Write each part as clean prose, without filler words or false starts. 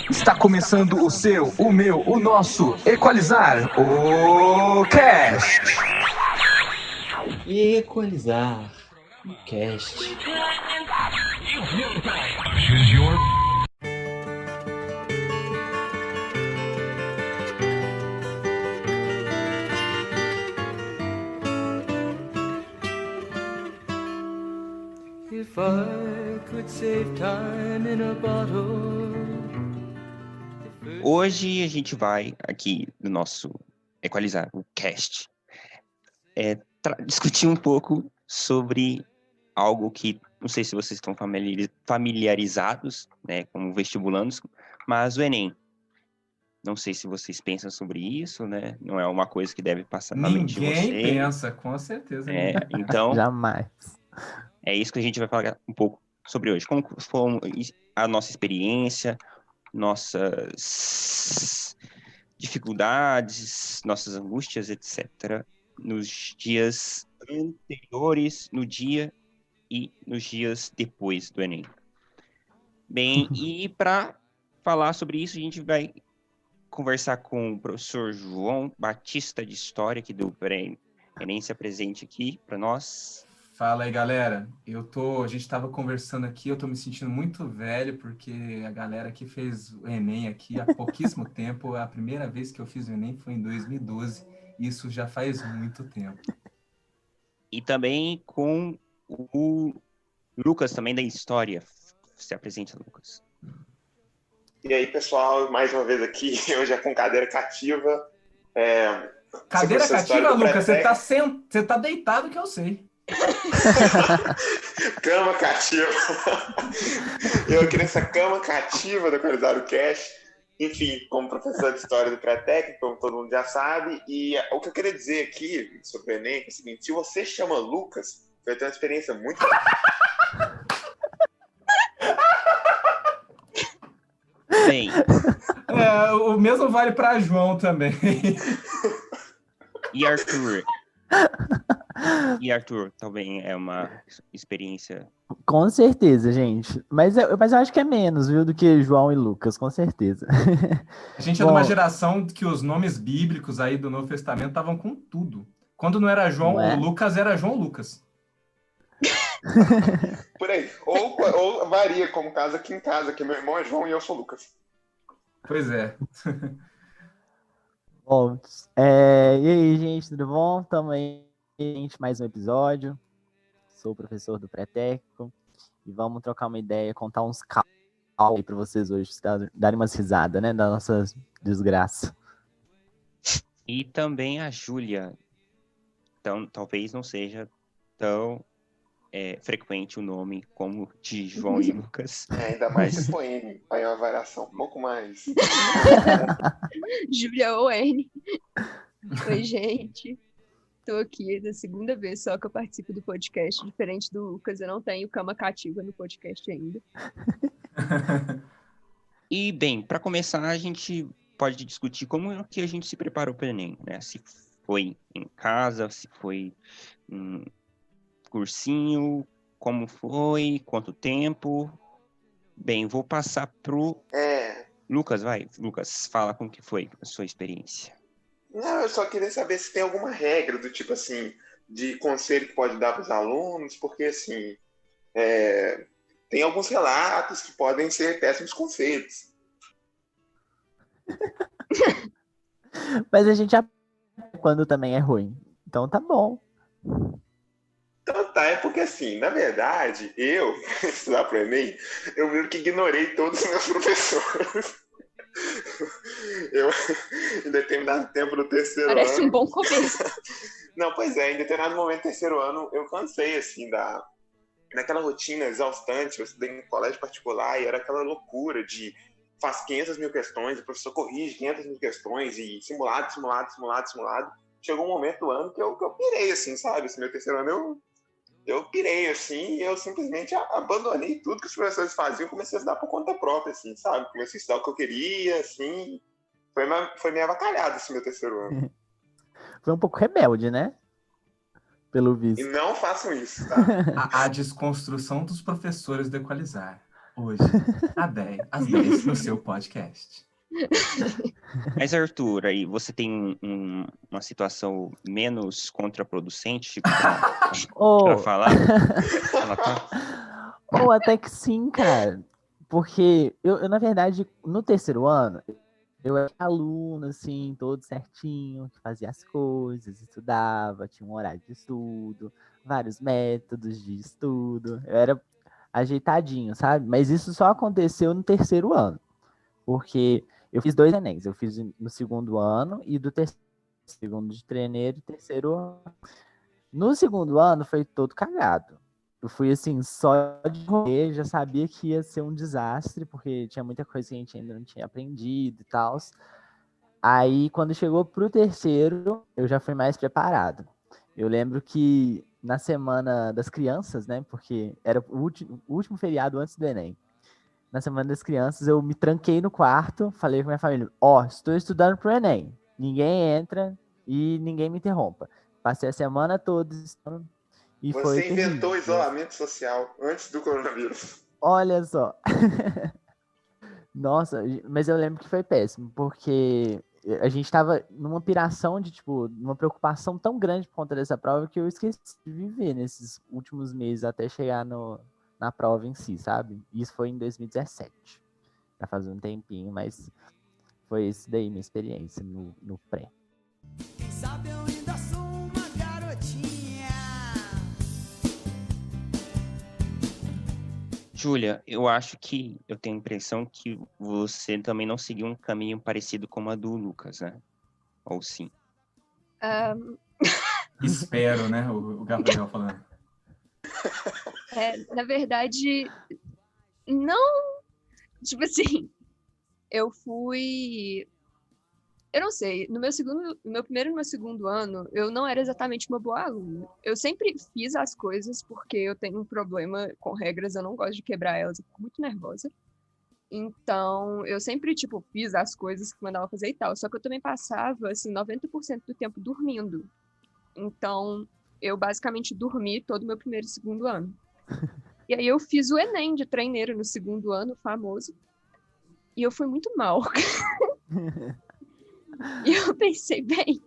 Está começando o seu, o meu, o nosso Equalizar, o Cast. Equalizar o cast. If I could save time in a bottle. Hoje a gente vai aqui no nosso Equalizar, o Cast, discutir um pouco sobre algo que, não sei se vocês estão familiarizados, né, como vestibulandos, mas o Enem. Não sei se vocês pensam sobre isso, né? Não é uma coisa que deve passar na mente de vocês. Ninguém pensa, com certeza. Então, Jamais. é isso que a gente vai falar um pouco sobre hoje. Como foi a nossa experiência, nossas dificuldades, nossas angústias, etc., nos dias anteriores, no dia e nos dias depois do Enem. Bem, e para falar sobre isso, a gente vai conversar com o professor João Batista de História, que deu para Enem, se apresente aqui para nós. Fala aí, galera. A gente estava conversando aqui, eu tô me sentindo muito velho, porque a galera que fez o Enem aqui há pouquíssimo tempo, a primeira vez que eu fiz o Enem foi em 2012, isso já faz muito tempo. E também com o Lucas, também da História. Se apresenta, Lucas. E aí, pessoal, mais uma vez aqui, hoje é com cadeira cativa. Cadeira cativa, Lucas? Você tá deitado que eu sei. Cama cativa. Eu aqui nessa cama cativa do Equalizar o Cast. Enfim, como professor de História do pré-técnico, como todo mundo já sabe. E o que eu queria dizer aqui sobre o Enem é o seguinte: se você chama Lucas, vai ter uma experiência muito... Bem, o mesmo vale para João também. E Arthur? E Arthur também é uma experiência... Com certeza, gente. Mas eu acho que é menos, viu, do que João e Lucas, com certeza. A gente é de uma geração que os nomes bíblicos aí do Novo Testamento estavam com tudo. Quando não era João ou Lucas, era João Lucas. Por aí. Ou varia, como caso aqui em casa, que meu irmão é João e eu sou Lucas. Pois é. Bom, e aí, gente, tudo bom? Tamo aí, gente, mais um episódio. Sou o professor do pré-técnico e vamos trocar uma ideia, contar uns casos aí pra vocês hoje, darem umas risadas, né, da nossa desgraça. E também a Júlia. Então, talvez não seja tão frequente o nome como de João e Lucas. Ainda mais se for N. Aí é uma variação um pouco mais... Júlia ou N. Oi, gente. Tô aqui da segunda vez só que eu participo do podcast. Diferente do Lucas, eu não tenho cama cativa no podcast ainda. E, bem, para começar, a gente pode discutir como que a gente se preparou para o Enem, né? Se foi em casa, se foi cursinho, como foi, quanto tempo. Bem, vou passar pro Lucas, vai. Lucas, fala como que foi a sua experiência. Não, eu só queria saber se tem alguma regra do tipo assim, de conselho que pode dar para os alunos, porque assim, tem alguns relatos que podem ser péssimos conselhos. Mas a gente aprende quando também é ruim. Então tá bom. Então tá, é porque assim, na verdade, eu, estudar para o Enem, eu meio que ignorei todos os meus professores. Eu, em determinado tempo no terceiro ano... Parece um bom começo. Não, pois é, em determinado momento do terceiro ano, eu cansei, assim, daquela rotina exaustante. Eu estudei em colégio particular e era aquela loucura de faz 500 mil questões, o professor corrige 500 mil questões e simulado. Chegou um momento do ano que eu pirei, assim, sabe? Esse meu terceiro ano eu pirei, assim, e eu simplesmente abandonei tudo que os professores faziam e comecei a estudar por conta própria, assim, sabe? Comecei a estudar o que eu queria, assim. Foi meio avacalhado esse meu terceiro ano. Foi um pouco rebelde, né? Pelo visto. E não façam isso, tá? A desconstrução dos professores do Equalizar. Hoje, às 10 no seu podcast. Mas, Arthur, aí você tem uma situação menos contraproducente Ou, pra falar? Ela tá... ou até que sim, cara. Porque eu, na verdade, no terceiro ano, eu era aluno, assim, todo certinho, que fazia as coisas, estudava, tinha um horário de estudo, vários métodos de estudo. Eu era ajeitadinho, sabe? Mas isso só aconteceu no terceiro ano. Porque eu fiz 2 Enems. Eu fiz no segundo ano e do terceiro, segundo de treineiro e terceiro ano. No segundo ano foi todo cagado. Eu fui assim, só de rolê, já sabia que ia ser um desastre, porque tinha muita coisa que a gente ainda não tinha aprendido e tal. Aí, quando chegou pro terceiro, eu já fui mais preparado. Eu lembro que na semana das crianças, né, porque era o último feriado antes do Enem, na semana das crianças, eu me tranquei no quarto, falei com minha família, estou estudando pro Enem, ninguém entra e ninguém me interrompa. Passei a semana toda estudando e foi Você inventou terrível. isolamento social antes do coronavírus. Olha só. Nossa, mas eu lembro que foi péssimo, porque a gente tava numa piração de, tipo, numa preocupação tão grande por conta dessa prova que eu esqueci de viver nesses últimos meses até chegar na prova em si, sabe? Isso foi em 2017. Já faz um tempinho, mas foi isso daí minha experiência no pré. Quem sabe eu ainda sou uma garotinha. Júlia, eu acho que eu tenho a impressão que você também não seguiu um caminho parecido com a do Lucas, né? Ou sim? Espero, né? O Gabriel falando. Na verdade, não. Tipo assim, eu fui. Eu não sei, no meu primeiro e no meu segundo ano, eu não era exatamente uma boa aluna. Eu sempre fiz as coisas porque eu tenho um problema com regras, eu não gosto de quebrar elas, eu fico muito nervosa. Então, eu sempre, tipo, fiz as coisas que mandava fazer e tal. Só que eu também passava, assim, 90% do tempo dormindo. Então, eu basicamente dormi todo o meu primeiro e segundo ano. E aí eu fiz o Enem de treineiro no segundo ano, famoso. E eu fui muito mal. E eu pensei, bem,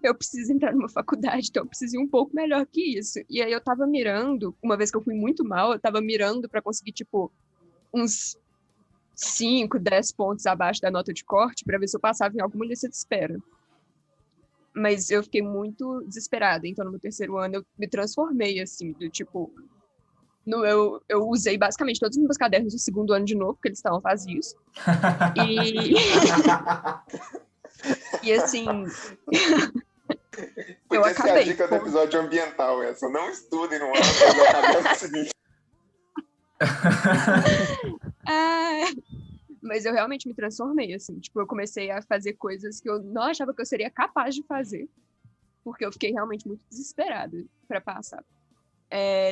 eu preciso entrar numa faculdade, então eu preciso ir um pouco melhor que isso. E aí eu tava mirando, uma vez que eu fui muito mal, eu tava mirando pra conseguir, tipo, uns 5, 10 pontos abaixo da nota de corte pra ver se eu passava em alguma lista de espera. Mas eu fiquei muito desesperada. Então, no meu terceiro ano, eu me transformei, assim, do tipo... Eu usei basicamente todos os meus cadernos do segundo ano de novo, porque eles estavam vazios. E assim... eu Podia ser a acabei. dica do episódio ambiental essa. Não estudem no ano, mas eu acabei no seguinte. Mas eu realmente me transformei, assim. Tipo, eu comecei a fazer coisas que eu não achava que eu seria capaz de fazer. Porque eu fiquei realmente muito desesperada pra passar.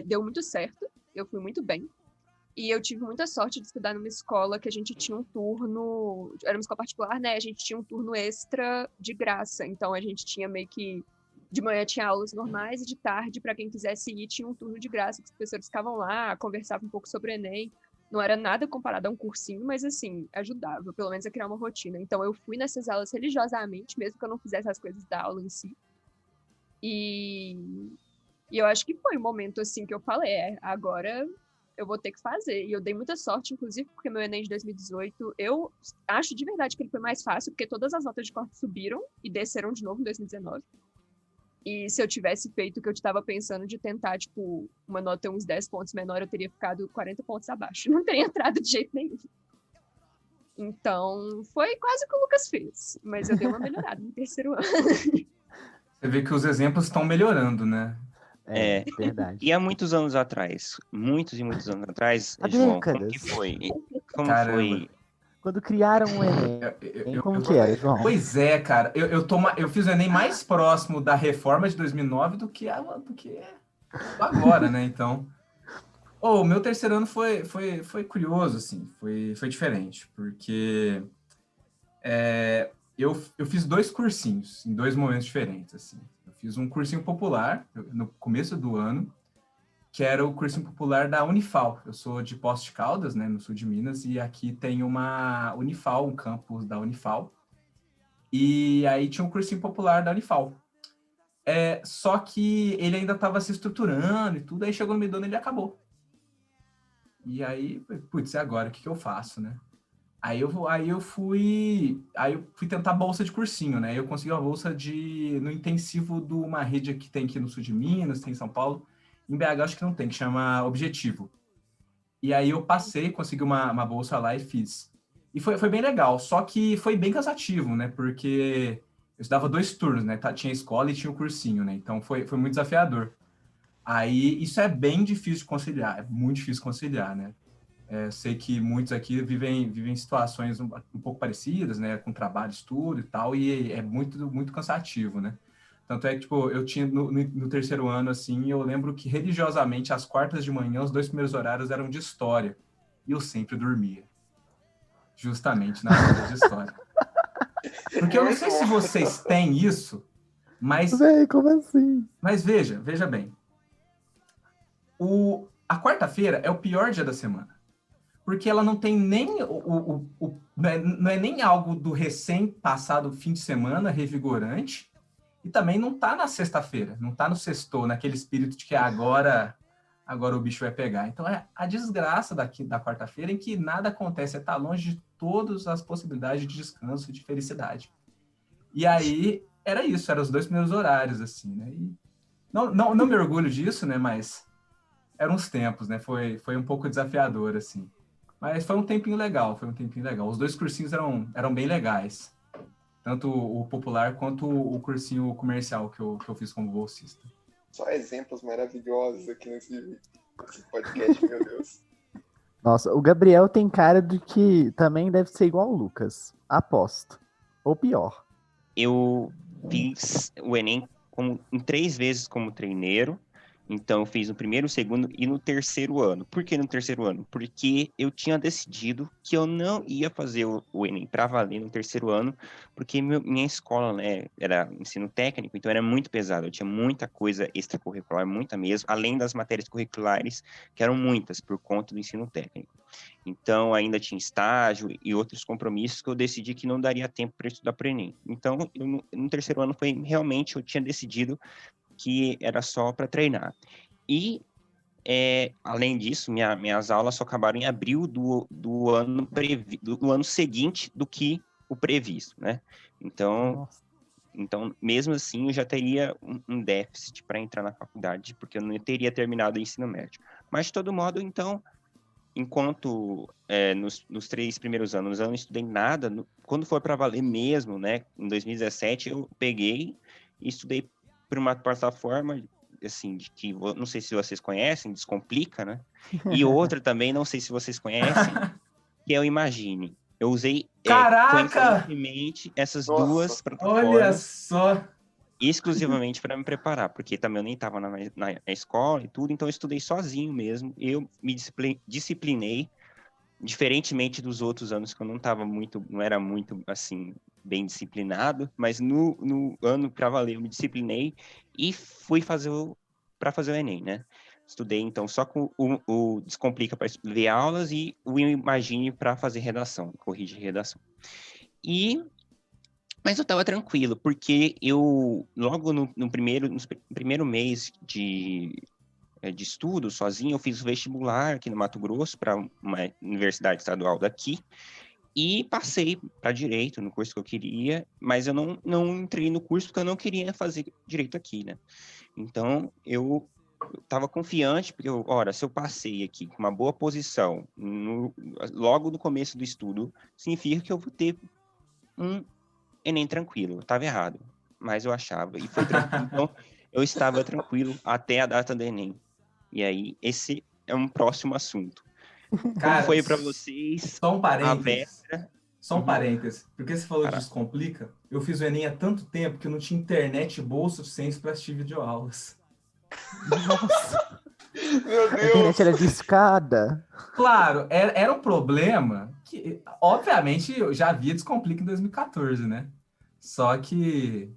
Deu muito certo. Eu fui muito bem. E eu tive muita sorte de estudar numa escola que a gente tinha um turno... Era uma escola particular, né? A gente tinha um turno extra de graça. Então, a gente tinha meio que... De manhã tinha aulas normais e de tarde, para quem quisesse ir, tinha um turno de graça, que os professores ficavam lá, conversavam um pouco sobre o Enem. Não era nada comparado a um cursinho, mas, assim, ajudava, pelo menos, a criar uma rotina. Então, eu fui nessas aulas religiosamente, mesmo que eu não fizesse as coisas da aula em si. E eu acho que foi um momento, assim, que eu falei, agora eu vou ter que fazer. E eu dei muita sorte, inclusive, porque meu Enem de 2018, eu acho de verdade que ele foi mais fácil, porque todas as notas de corte subiram e desceram de novo em 2019. E se eu tivesse feito o que eu estava pensando de tentar, tipo, uma nota uns 10 pontos menor, eu teria ficado 40 pontos abaixo. Não teria entrado de jeito nenhum. Então, foi quase o que o Lucas fez. Mas eu dei uma melhorada no terceiro ano. Você vê que os exemplos estão melhorando, né? Verdade. E há muitos anos atrás, muitos e muitos anos atrás, Há João, décadas. como que foi? Como Caramba. foi? Quando criaram o Enem, como que era, João? Pois é, cara. Eu fiz o Enem mais próximo da reforma de 2009 do que agora, né? Então... O meu terceiro ano foi curioso, assim. Foi diferente, porque eu fiz 2 cursinhos em 2 momentos diferentes, assim. Eu fiz um cursinho popular no começo do ano, que era o cursinho popular da Unifal. Eu sou de Poços de Caldas, né, no sul de Minas, e aqui tem uma Unifal, um campus da Unifal. E aí tinha um cursinho popular da Unifal. Só que ele ainda estava se estruturando e tudo, aí chegou no meio do ano e ele acabou. E aí, putz, e agora? O que eu faço, né? Aí eu fui tentar bolsa de cursinho, né? Eu consegui uma bolsa no intensivo de uma rede que tem aqui no sul de Minas, tem em São Paulo. Em BH acho que não tem, que chama Objetivo. E aí eu passei, consegui uma bolsa lá e fiz. E foi bem legal, só que foi bem cansativo, né? Porque eu estudava 2 turnos, né? Tinha escola e tinha o cursinho, né? Então foi muito desafiador. Aí isso é bem difícil de conciliar, é muito difícil conciliar, né? Sei que muitos aqui vivem situações um pouco parecidas, né? Com trabalho, estudo e tal, e é muito, muito cansativo, né? Tanto é que, tipo, eu tinha no terceiro ano, assim, eu lembro que religiosamente, às quartas de manhã, os 2 primeiros horários eram de história. E eu sempre dormia. Justamente nas aulas de história. Porque eu não sei se vocês têm isso, mas... Véi, como assim? Mas veja bem. A quarta-feira é o pior dia da semana. Porque ela não tem nem não é nem algo do recém-passado fim de semana revigorante, e também não tá na sexta-feira, não tá no sextou, naquele espírito de que agora o bicho vai pegar. Então é a desgraça da quarta-feira em que nada acontece, tá longe de todas as possibilidades de descanso e de felicidade. E aí era isso, eram os 2 primeiros horários, assim, né? E não me orgulho disso, né? Mas eram os tempos, né? Foi um pouco desafiador, assim. Mas foi um tempinho legal. Os 2 cursinhos eram bem legais. Tanto o popular quanto o cursinho comercial que eu fiz como bolsista. Só exemplos maravilhosos aqui nesse podcast, meu Deus. Nossa, o Gabriel tem cara de que também deve ser igual o Lucas. Aposto. Ou pior. Eu fiz o Enem em 3 vezes como treineiro. Então, eu fiz no primeiro, segundo e no terceiro ano. Por que no terceiro ano? Porque eu tinha decidido que eu não ia fazer o Enem para valer no terceiro ano, porque minha escola, né, era ensino técnico, então era muito pesado. Eu tinha muita coisa extracurricular, muita mesmo, além das matérias curriculares, que eram muitas, por conta do ensino técnico. Então, ainda tinha estágio e outros compromissos que eu decidi que não daria tempo para estudar para o Enem. Então, no terceiro ano, eu tinha decidido que era só para treinar. E, além disso, minhas aulas só acabaram em abril do ano seguinte do que o previsto, né? Então, mesmo assim, eu já teria um déficit para entrar na faculdade, porque eu não teria terminado o ensino médio. Mas, de todo modo, então, enquanto nos 3 primeiros anos eu não estudei nada, quando foi para valer mesmo, né? Em 2017, eu peguei e estudei por uma plataforma, assim, de que não sei se vocês conhecem, Descomplica, né? E outra também, não sei se vocês conhecem, que é o Imagine. Eu usei coincidentemente essas duas plataformas. Olha só! Exclusivamente para me preparar, porque também eu nem estava na escola e tudo, então eu estudei sozinho mesmo. Eu me disciplinei, diferentemente dos outros anos que eu não era muito, assim, bem disciplinado, mas no ano para valer eu me disciplinei e fui para fazer o Enem, né? Estudei, então, só com o Descomplica para ver aulas e o Imagine para fazer redação, corrigir redação. Mas eu estava tranquilo, porque eu, logo no primeiro mês de estudo, sozinho, eu fiz o vestibular aqui no Mato Grosso, para uma universidade estadual daqui, e passei para Direito, no curso que eu queria, mas eu não entrei no curso porque eu não queria fazer Direito aqui, né? Então, eu estava confiante, porque, se eu passei aqui com uma boa posição, logo no começo do estudo, significa que eu vou ter um Enem tranquilo. Eu estava errado, mas eu achava, e foi tranquilo. Então, eu estava tranquilo até a data do Enem. E aí, esse é um próximo assunto. Cara, como foi para vocês? Só um parênteses. véspera? Só um parênteses. Porque você falou de Descomplica, eu fiz o Enem há tanto tempo que eu não tinha internet boa o suficiente para assistir videoaulas. Nossa. Meu A internet Deus! era de escada. Claro, era um problema que, obviamente, eu já havia Descomplica em 2014, né? Só que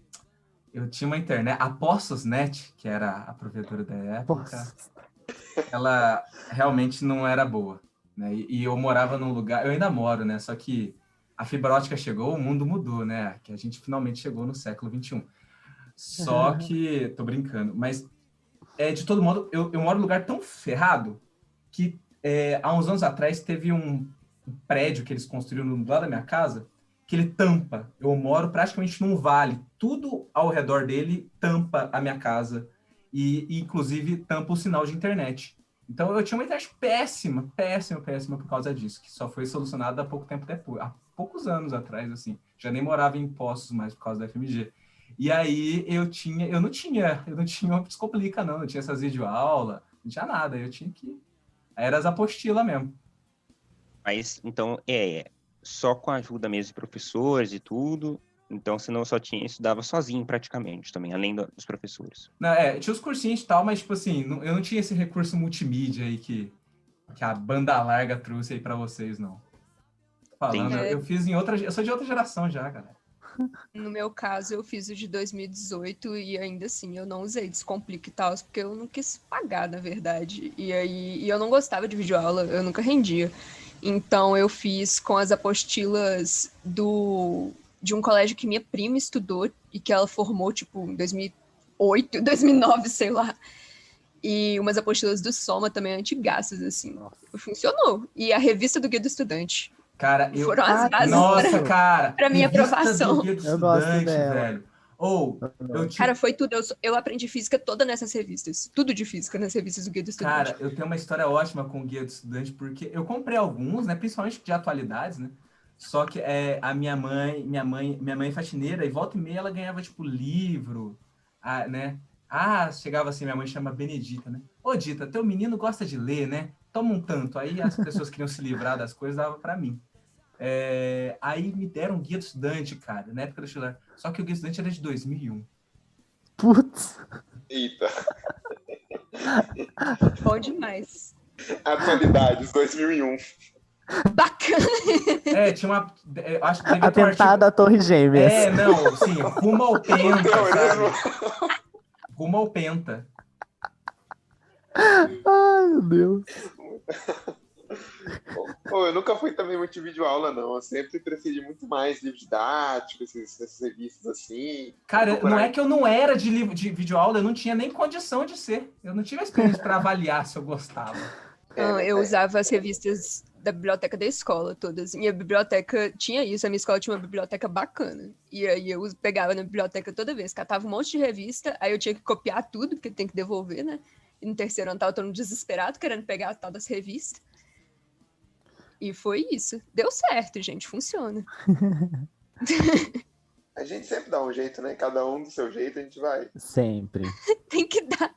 eu tinha uma internet, a Poçosnet, que era a provedora da época. ela realmente não era boa, né? E eu morava num lugar, eu ainda moro, né? Só que a fibra ótica chegou, o mundo mudou, né? Que a gente finalmente chegou no século XXI. Só que, tô brincando, mas de todo modo, eu moro num lugar tão ferrado que há uns anos atrás teve um prédio que eles construíram no lado da minha casa que ele tampa. Eu moro praticamente num vale. Tudo ao redor dele tampa a minha casa e inclusive, tampa o sinal de internet. Então, eu tinha uma internet péssima por causa disso, que só foi solucionada há pouco tempo depois, há poucos anos atrás, assim. Já nem morava em Poços mais por causa da FMG. E aí, eu não tinha uma Psicoplica, não tinha essas videoaulas, não tinha nada, eu tinha que... Era as apostilas mesmo. Mas, então, só com a ajuda mesmo de professores e tudo. Então, você não só estudava sozinho praticamente também, além dos professores. Não, tinha os cursinhos e tal, mas, tipo assim, eu não tinha esse recurso multimídia aí que a banda larga trouxe aí pra vocês, não. Falando, eu fiz eu sou de outra geração já, galera. No meu caso, eu fiz o de 2018 e ainda assim eu não usei Descomplica e tal, porque eu não quis pagar, na verdade. E eu não gostava de videoaula, eu nunca rendia. Então eu fiz com as apostilas de um colégio que minha prima estudou e que ela formou, tipo, em 2008, 2009, sei lá. E umas apostilas do Soma também antigaças, assim. Nossa. Funcionou. E a revista do Guia do Estudante. Cara, foram as bases pra minha aprovação. Eu gosto dela. Velho. Cara, foi tudo. Eu aprendi física toda nessas revistas. Tudo de física nas revistas do Guia do Estudante. Cara, eu tenho uma história ótima com o Guia do Estudante, porque eu comprei alguns, né? Principalmente de atualidades, né? Só que a minha mãe faxineira, e volta e meia ela ganhava, tipo, livro, né? Chegava assim, minha mãe chama Benedita, né? Ô, Dita, teu menino gosta de ler, né? Toma um tanto. Aí as pessoas queriam se livrar das coisas, dava pra mim. Aí me deram um Guia do Estudante, cara, na época do vestibular. Só que o Guia do Estudante era de 2001. Putz! Eita! Bom demais. Atualidades, 2001. Bacana! Tinha uma... acho que Atentado à Torre Gêmeas. Não, sim, rumo ao Penta, sabe? Rumo ao Penta. Ai, meu Deus. Eu nunca fui também muito de videoaula, não. Eu sempre preferi muito mais livro didático, essas revistas assim. Cara, não é que eu não era de livro de videoaula, eu não tinha nem condição de ser. Eu não tive a experiência para avaliar se eu gostava. Eu usava as revistas da biblioteca da escola todas. Minha biblioteca tinha isso, a minha escola tinha uma biblioteca bacana. E aí eu pegava na biblioteca toda vez, catava um monte de revista, aí eu tinha que copiar tudo, porque tem que devolver, né? E no terceiro ano tava todo mundo desesperado, querendo pegar a tal das revistas. E foi isso. Deu certo, gente, funciona. A gente sempre dá um jeito, né? Cada um do seu jeito, a gente vai. Sempre. Tem que dar.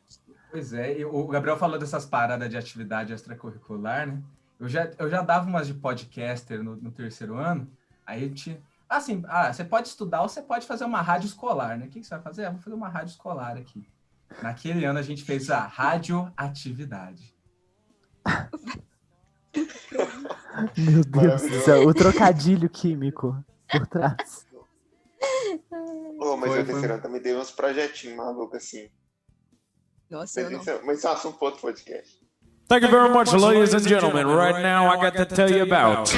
Pois é, o Gabriel falou dessas paradas de atividade extracurricular, né? Eu já dava umas de podcaster no terceiro ano, aí eu tinha... Assim, você pode estudar ou você pode fazer uma rádio escolar, né? O que você vai fazer? Vou fazer uma rádio escolar aqui. Naquele ano a gente fez a radioatividade. Meu Deus do céu, o trocadilho químico por trás. Mas o terceiro ano também deu uns projetinhos malucos assim. Nossa, mas isso é um assunto para outro podcast. Thank you very much, ladies and gentlemen. Right now, I got to tell you about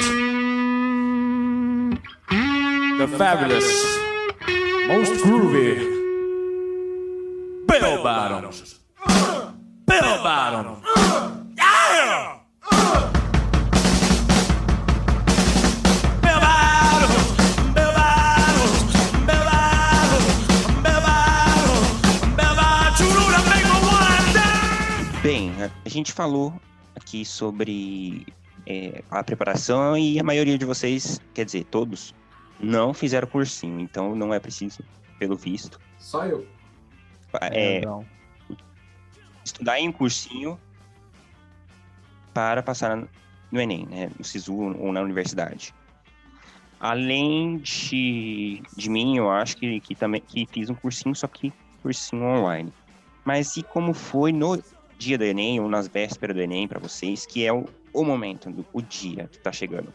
the fabulous, most groovy Bell Bottoms. Bell Bottoms. Yeah! Bell Bottoms. Bell Bottoms. Bell Bottoms. Bell Bottoms. Bell Bottoms. Churura, make a one down. Bem, a gente falou aqui sobre a preparação e a maioria de vocês, quer dizer, todos, não fizeram cursinho, então não é preciso, pelo visto. Só eu. Estudar em cursinho para passar no Enem, né, no SISU ou na universidade. Além de mim, eu acho que fiz um cursinho, só que cursinho online. Mas e como foi no dia do Enem ou nas vésperas do Enem para vocês, que é o momento, o dia que tá chegando?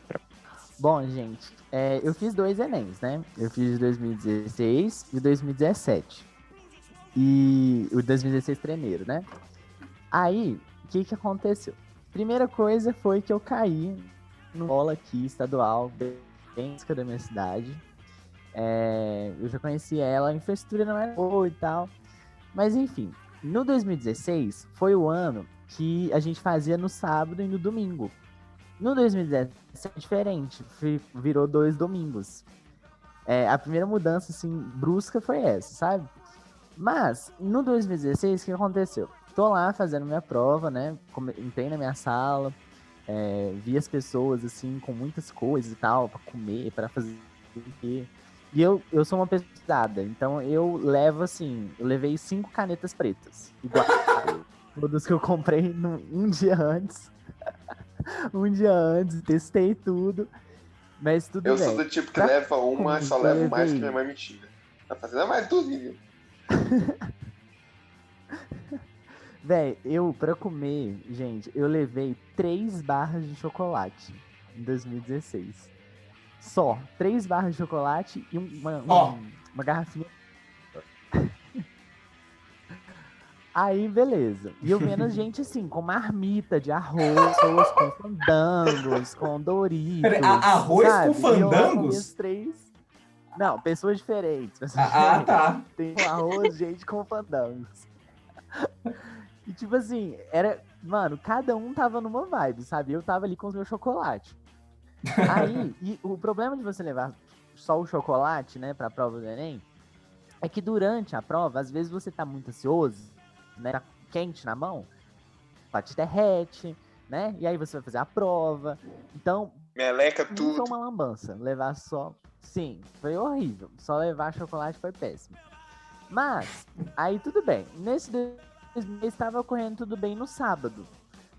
Bom, gente, eu fiz 2 Enems, né? Eu fiz de 2016 e 2017. E o 2016 treneiro, né? Aí, que aconteceu? Primeira coisa foi que eu caí no bola aqui, estadual, bem da minha cidade. Eu já conheci ela, a infraestrutura não era boa e tal. Mas enfim, no 2016 foi o ano que a gente fazia no sábado e no domingo. No 2017 é diferente, virou 2 domingos. A primeira mudança, assim, brusca foi essa, sabe? Mas, no 2016, o que aconteceu? Tô lá fazendo minha prova, né? Entrei na minha sala, vi as pessoas, assim, com muitas coisas e tal, pra comer, pra fazer o quê. E eu sou uma pessoa estudada, então eu levo, assim, eu levei 5 canetas pretas, igual todas que eu comprei um dia antes. Um dia antes, testei tudo, mas tudo bem. Eu sou do tipo que leva uma e só levo mais que minha mãe me tira. Tá fazendo mais duzinho. Véi, pra comer, gente, eu levei 3 barras de chocolate em 2016. Só 3 barras de chocolate e uma garrafinha. Aí, beleza. E eu vendo a gente, assim, com marmita de arroz, com fandangos, com Doritos. Peraí, arroz sabe? com fandangos? 3... Não, pessoas diferentes. Tá. Tem arroz, gente, com fandangos. E, tipo assim, Mano, cada um tava numa vibe, sabe? Eu tava ali com os meus chocolates. Aí, e o problema de você levar só o chocolate, né, pra prova do Enem, é que durante a prova, às vezes você tá muito ansioso, né, tá quente na mão, te derrete, né, e aí você vai fazer a prova. Então, meleca tudo. Foi uma lambança, levar só... Sim, foi horrível, só levar chocolate foi péssimo. Mas, aí tudo bem, nesse mês estava ocorrendo tudo bem no sábado.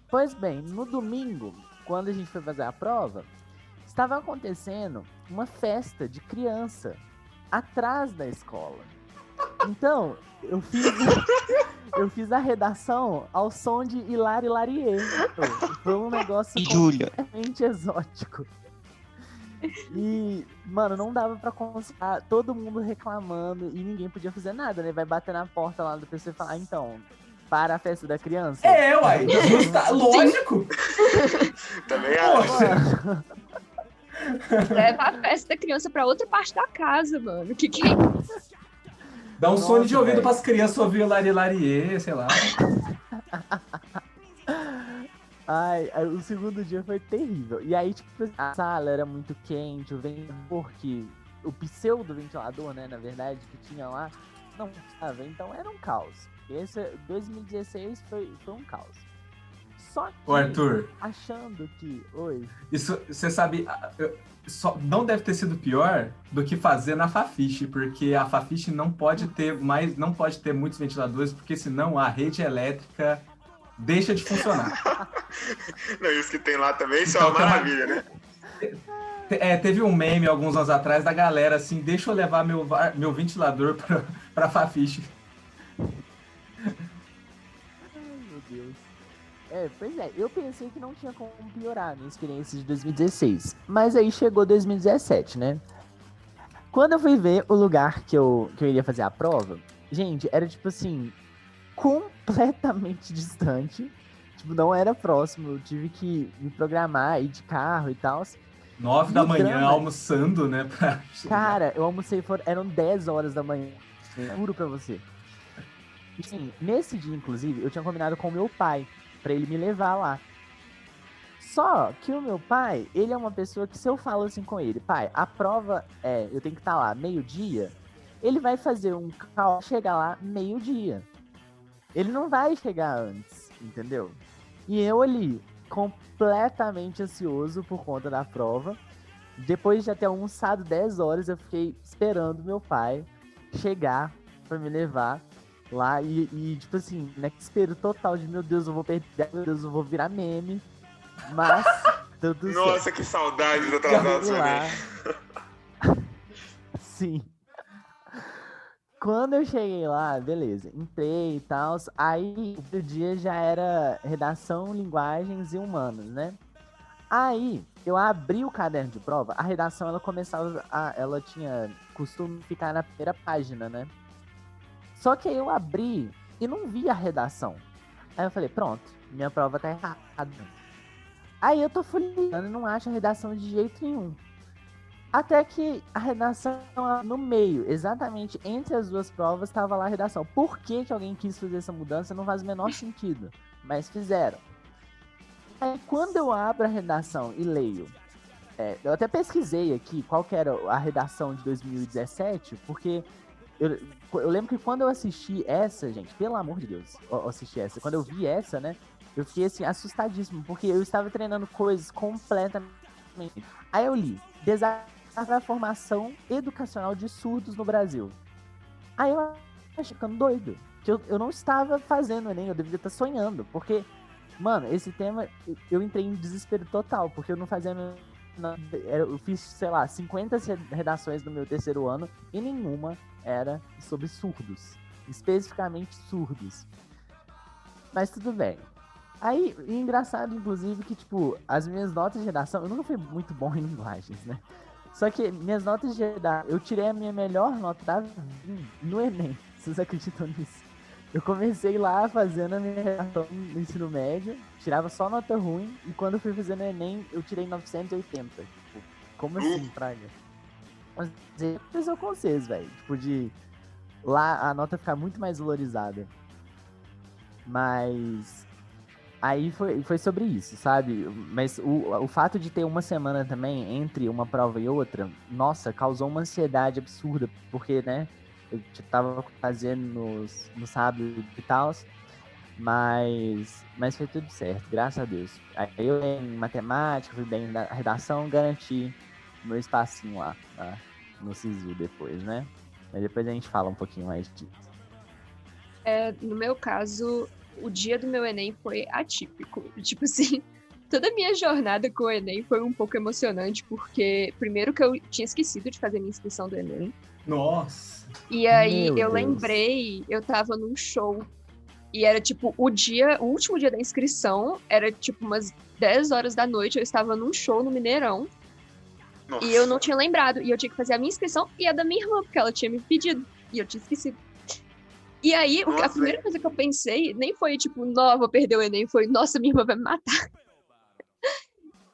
Pois bem, no domingo, quando a gente foi fazer a prova, estava acontecendo uma festa de criança atrás da escola. Então, eu fiz a redação ao som de Hilari Larie. Foi um negócio completamente exótico. E, mano, não dava pra conciliar, todo mundo reclamando e ninguém podia fazer nada, né? Vai bater na porta lá do PC e falar, então, para a festa da criança. Uai, lógico. Também acho. Leva a festa da criança pra outra parte da casa, mano. Que é isso? Dá um fone de ouvido pras crianças ouvir Lari Larie, sei lá. Ai, o segundo dia foi terrível. E aí, tipo, a sala era muito quente, o ventilador o pseudo ventilador, né, na verdade, que tinha lá, não estava. Então era um caos. Esse 2016 foi um caos. Só que, ô, Arthur, achando que... Oi. Isso, você sabe, não deve ter sido pior do que fazer na Fafiche, porque a Fafiche não pode ter muitos ventiladores, porque senão a rede elétrica deixa de funcionar. Não, e os que tem lá também são uma maravilha, né? Teve um meme alguns anos atrás da galera assim, deixa eu levar meu ventilador pra Fafiche. Ai, meu Deus. Pois é, eu pensei que não tinha como piorar a minha experiência de 2016. Mas aí chegou 2017, né? Quando eu fui ver o lugar que eu iria fazer a prova, gente, era tipo assim, completamente distante. Tipo, não era próximo. Eu tive que me programar, ir de carro e tal. 9 da manhã, almoçando, né? Cara, eu almocei, eram 10 horas da manhã. Juro pra você. Sim, nesse dia, inclusive, eu tinha combinado com o meu pai pra ele me levar lá. Só que o meu pai, ele é uma pessoa que se eu falo assim com ele, pai, a prova eu tenho que estar lá meio-dia, ele vai fazer um cálculo, chegar lá meio-dia. Ele não vai chegar antes, entendeu? E eu ali, completamente ansioso por conta da prova. Depois de já ter almoçado 10 horas, eu fiquei esperando meu pai chegar pra me levar lá e tipo assim, né, desespero total de meu Deus, eu vou perder, meu Deus, eu vou virar meme. Mas tudo certo. Nossa, que saudade do atrasado também. Sim. Quando eu cheguei lá, beleza, entrei e tal, aí o dia já era redação, linguagens e humanos, né? Aí eu abri o caderno de prova, a redação ela tinha costume ficar na primeira página, né? Só que aí eu abri e não vi a redação. Aí eu falei, pronto, minha prova tá errada. Aí eu tô folheando e não acho a redação de jeito nenhum. Até que a redação no meio, exatamente entre as duas provas, estava lá a redação. Por que alguém quis fazer essa mudança não faz o menor sentido, mas fizeram. Aí quando eu abro a redação e leio, eu até pesquisei aqui qual que era a redação de 2017, porque eu lembro que quando eu assisti essa, gente, pelo amor de Deus, eu assisti essa, quando eu vi essa, né, eu fiquei assim, assustadíssimo, porque eu estava treinando coisas completamente. Aí eu li, desafio a formação educacional de surdos no Brasil. Aí eu achei ficando doido, que eu não estava fazendo Enem, eu deveria estar sonhando, porque, mano, esse tema, eu entrei em desespero total, porque eu não fazia nada, eu fiz, sei lá, 50 redações no meu terceiro ano, e nenhuma era sobre surdos, especificamente surdos. Mas tudo bem. Aí, engraçado, inclusive, que, tipo, as minhas notas de redação, eu nunca fui muito bom em linguagens, né? Só que minhas notas de redação, eu tirei a minha melhor nota da vida no Enem. Vocês acreditam nisso? Eu comecei lá fazendo a minha redação no ensino médio, tirava só nota ruim, e quando eu fui fazer no Enem, eu tirei 980. Tipo, como assim, praga? Mas eu com vocês, velho. Tipo, de lá a nota ficar muito mais valorizada. Mas aí foi sobre isso, sabe? Mas o fato de ter uma semana também entre uma prova e outra, nossa, causou uma ansiedade absurda, porque, né, eu tava fazendo no sábado e tal, mas foi tudo certo, graças a Deus. Aí eu em matemática, fui bem na redação, garanti meu espacinho lá, tá? No SISU depois, né? Mas depois a gente fala um pouquinho mais disso. No meu caso, o dia do meu Enem foi atípico. Tipo assim, toda a minha jornada com o Enem foi um pouco emocionante, porque primeiro que eu tinha esquecido de fazer minha inscrição do Enem. Nossa! E aí Meu eu Deus. lembrei, eu tava num show, e era tipo, o último dia da inscrição, era tipo umas 10 horas da noite, eu estava num show no Mineirão, Nossa. e eu não tinha lembrado, e eu tinha que fazer a minha inscrição e a da minha irmã, porque ela tinha me pedido, e eu tinha esquecido. E aí, a Nossa, primeira coisa que eu pensei, nem foi tipo, não, vou perder o Enem, foi, nossa, minha irmã vai me matar.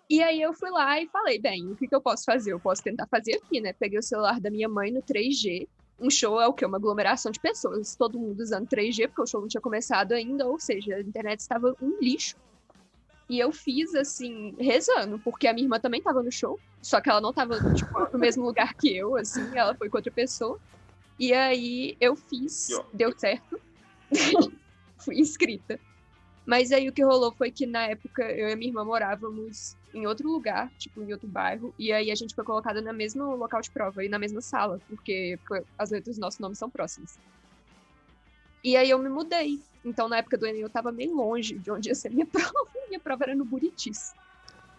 E aí eu fui lá e falei, bem, o que eu posso fazer? Eu posso tentar fazer aqui, né? Peguei o celular da minha mãe no 3G. Um show é o quê? Uma aglomeração de pessoas, todo mundo usando 3G, porque o show não tinha começado ainda, ou seja, a internet estava um lixo. E eu fiz, assim, rezando, porque a minha irmã também estava no show, só que ela não estava, tipo, no mesmo lugar que eu, assim, ela foi com outra pessoa. E aí eu fiz, deu certo, fui inscrita. Mas aí o que rolou foi que na época eu e a minha irmã morávamos em outro lugar, tipo em outro bairro, e aí a gente foi colocada no mesmo local de prova e na mesma sala, porque as letras dos nossos nomes são próximas. E aí eu me mudei. Então na época do Enem eu tava meio longe de onde ia ser minha prova. Minha prova era no Buritis.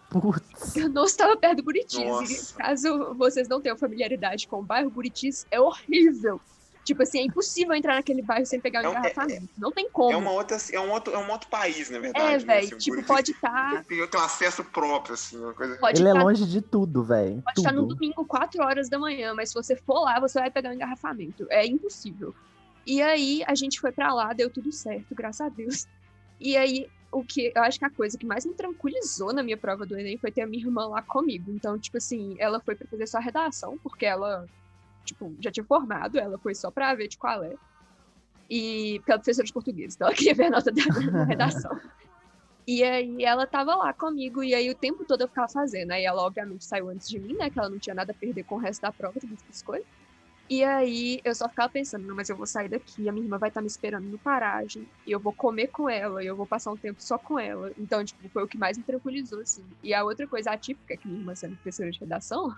Putz. Eu não estava perto do Buritis. Nossa. E caso vocês não tenham familiaridade com o bairro, Buritis é horrível. Tipo assim, é impossível entrar naquele bairro sem pegar um engarrafamento. Não tem como. É um outro país, na verdade. velho. Assim, Tipo, Buritis pode estar. Eu tenho acesso próprio, assim, uma coisa. Pode Ele é tá- longe de tudo, velho. Pode estar no domingo, 4 horas da manhã, mas se você for lá, você vai pegar um engarrafamento. É impossível. E aí, a gente foi pra lá, deu tudo certo, graças a Deus. E aí, o que eu acho que a coisa que mais me tranquilizou na minha prova do Enem foi ter a minha irmã lá comigo. Então, tipo assim, ela foi pra fazer só a redação, porque ela, tipo, já tinha formado, ela foi só pra ver de qual é. E porque ela é professora de português, então ela queria ver a nota da redação. E aí ela tava lá comigo, e aí o tempo todo eu ficava fazendo. Aí ela, obviamente, saiu antes de mim, né? Que ela não tinha nada a perder com o resto da prova, tudo essas coisas. E aí eu só ficava pensando, não, mas eu vou sair daqui, a minha irmã vai estar me esperando no paragem, e eu vou comer com ela, e eu vou passar um tempo só com ela. Então, tipo, foi o que mais me tranquilizou, assim. E a outra coisa atípica, que minha irmã sendo professora de redação,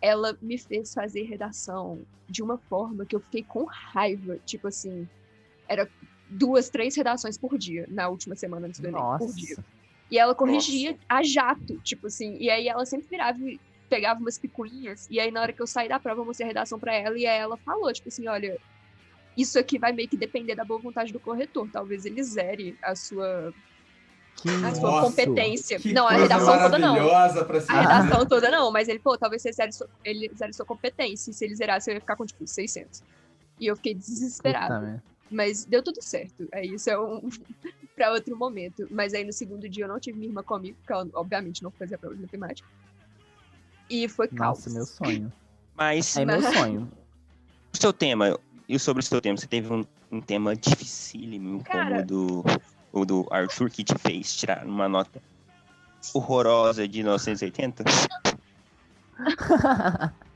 ela me fez fazer redação de uma forma que eu fiquei com raiva. Tipo assim, era 2, 3 redações por dia, na última semana antes do Enem, por dia. Nossa. E ela corrigia a jato, tipo assim, e aí ela sempre virava e pegava umas picuinhas, e aí na hora que eu saí da prova eu mostrei a redação pra ela, e aí ela falou, tipo assim, olha, isso aqui vai meio que depender da boa vontade do corretor, talvez ele zere a sua Nossa, competência. que Não, a coisa redação toda não. maravilhosa pra se A redação toda não, mas ele, pô, talvez ele zere sua competência, e se ele zerasse eu ia ficar com, tipo, 600. E eu fiquei desesperada. Puta merda. Mas deu tudo certo, é isso, pra outro momento. Mas aí no segundo dia eu não tive minha irmã comigo, porque ela obviamente não fazia prova de matemática. E foi caos. Nossa, meu sonho. Mas É meu sonho. o seu tema, e sobre o seu tema, você teve um tema dificílimo, Cara. como o do Arthur, que te fez tirar uma nota horrorosa de 980?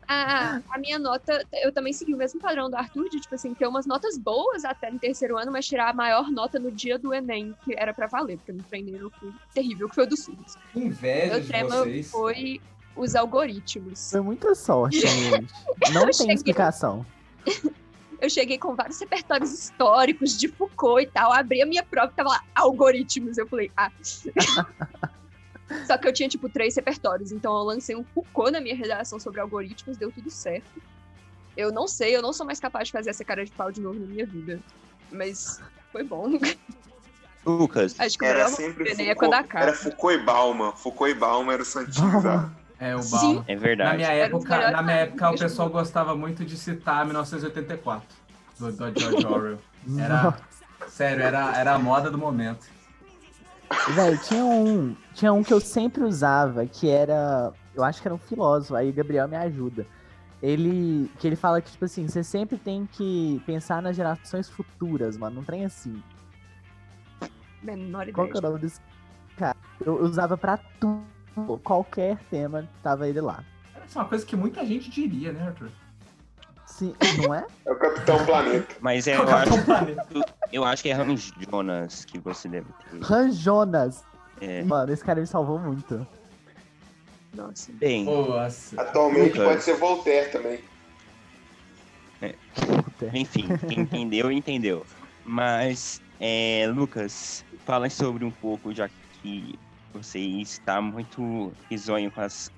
A minha nota, eu também segui o mesmo padrão do Arthur, de, tipo assim, ter umas notas boas até no terceiro ano, mas tirar a maior nota no dia do Enem, que era pra valer, porque no treineiro eu fui terrível, que foi o do SUS. Que inveja Meu de tema vocês. foi os algoritmos. Foi muita sorte, gente. Não tem cheguei. explicação. Eu cheguei com vários repertórios históricos de Foucault e tal, abri a minha prova e tava lá, algoritmos. Eu falei, Só que eu tinha, tipo, 3 repertórios, então eu lancei um Foucault na minha redação sobre algoritmos, deu tudo certo. Eu não sou mais capaz de fazer essa cara de pau de novo na minha vida. Mas foi bom. Lucas, Acho que o Era melhor sempre Enem é quando Foucault, era acaba. Foucault e Bauman. Foucault e Bauman era o santinho, sabe? É, o Sim. Bauman. é Na verdade. minha Era um dos época, melhores o anos que pessoal eu gostava muito de citar 1984, do George Orwell. Era, sério, era a moda do momento. Véi, tinha um que eu sempre usava, que era. Eu acho que era um filósofo, aí o Gabriel me ajuda. Ele fala que, tipo assim, você sempre tem que pensar nas gerações futuras, mano. Não tem assim. Menor Qual que é ideia. o nome desse cara? Eu usava pra tudo. Qualquer tema, tava ele lá. Essa é uma coisa que muita gente diria, né, Arthur? Sim, não é? É o Capitão Planeta. Mas eu acho que é Ramos Jonas que você deve ter. Ranjonas. É. Mano, esse cara me salvou muito. Nossa. Bem, Nossa. Atualmente Lucas. pode ser Voltaire também. enfim, quem entendeu, entendeu. Mas, Lucas, fala sobre um pouco, já que você está muito risonho com as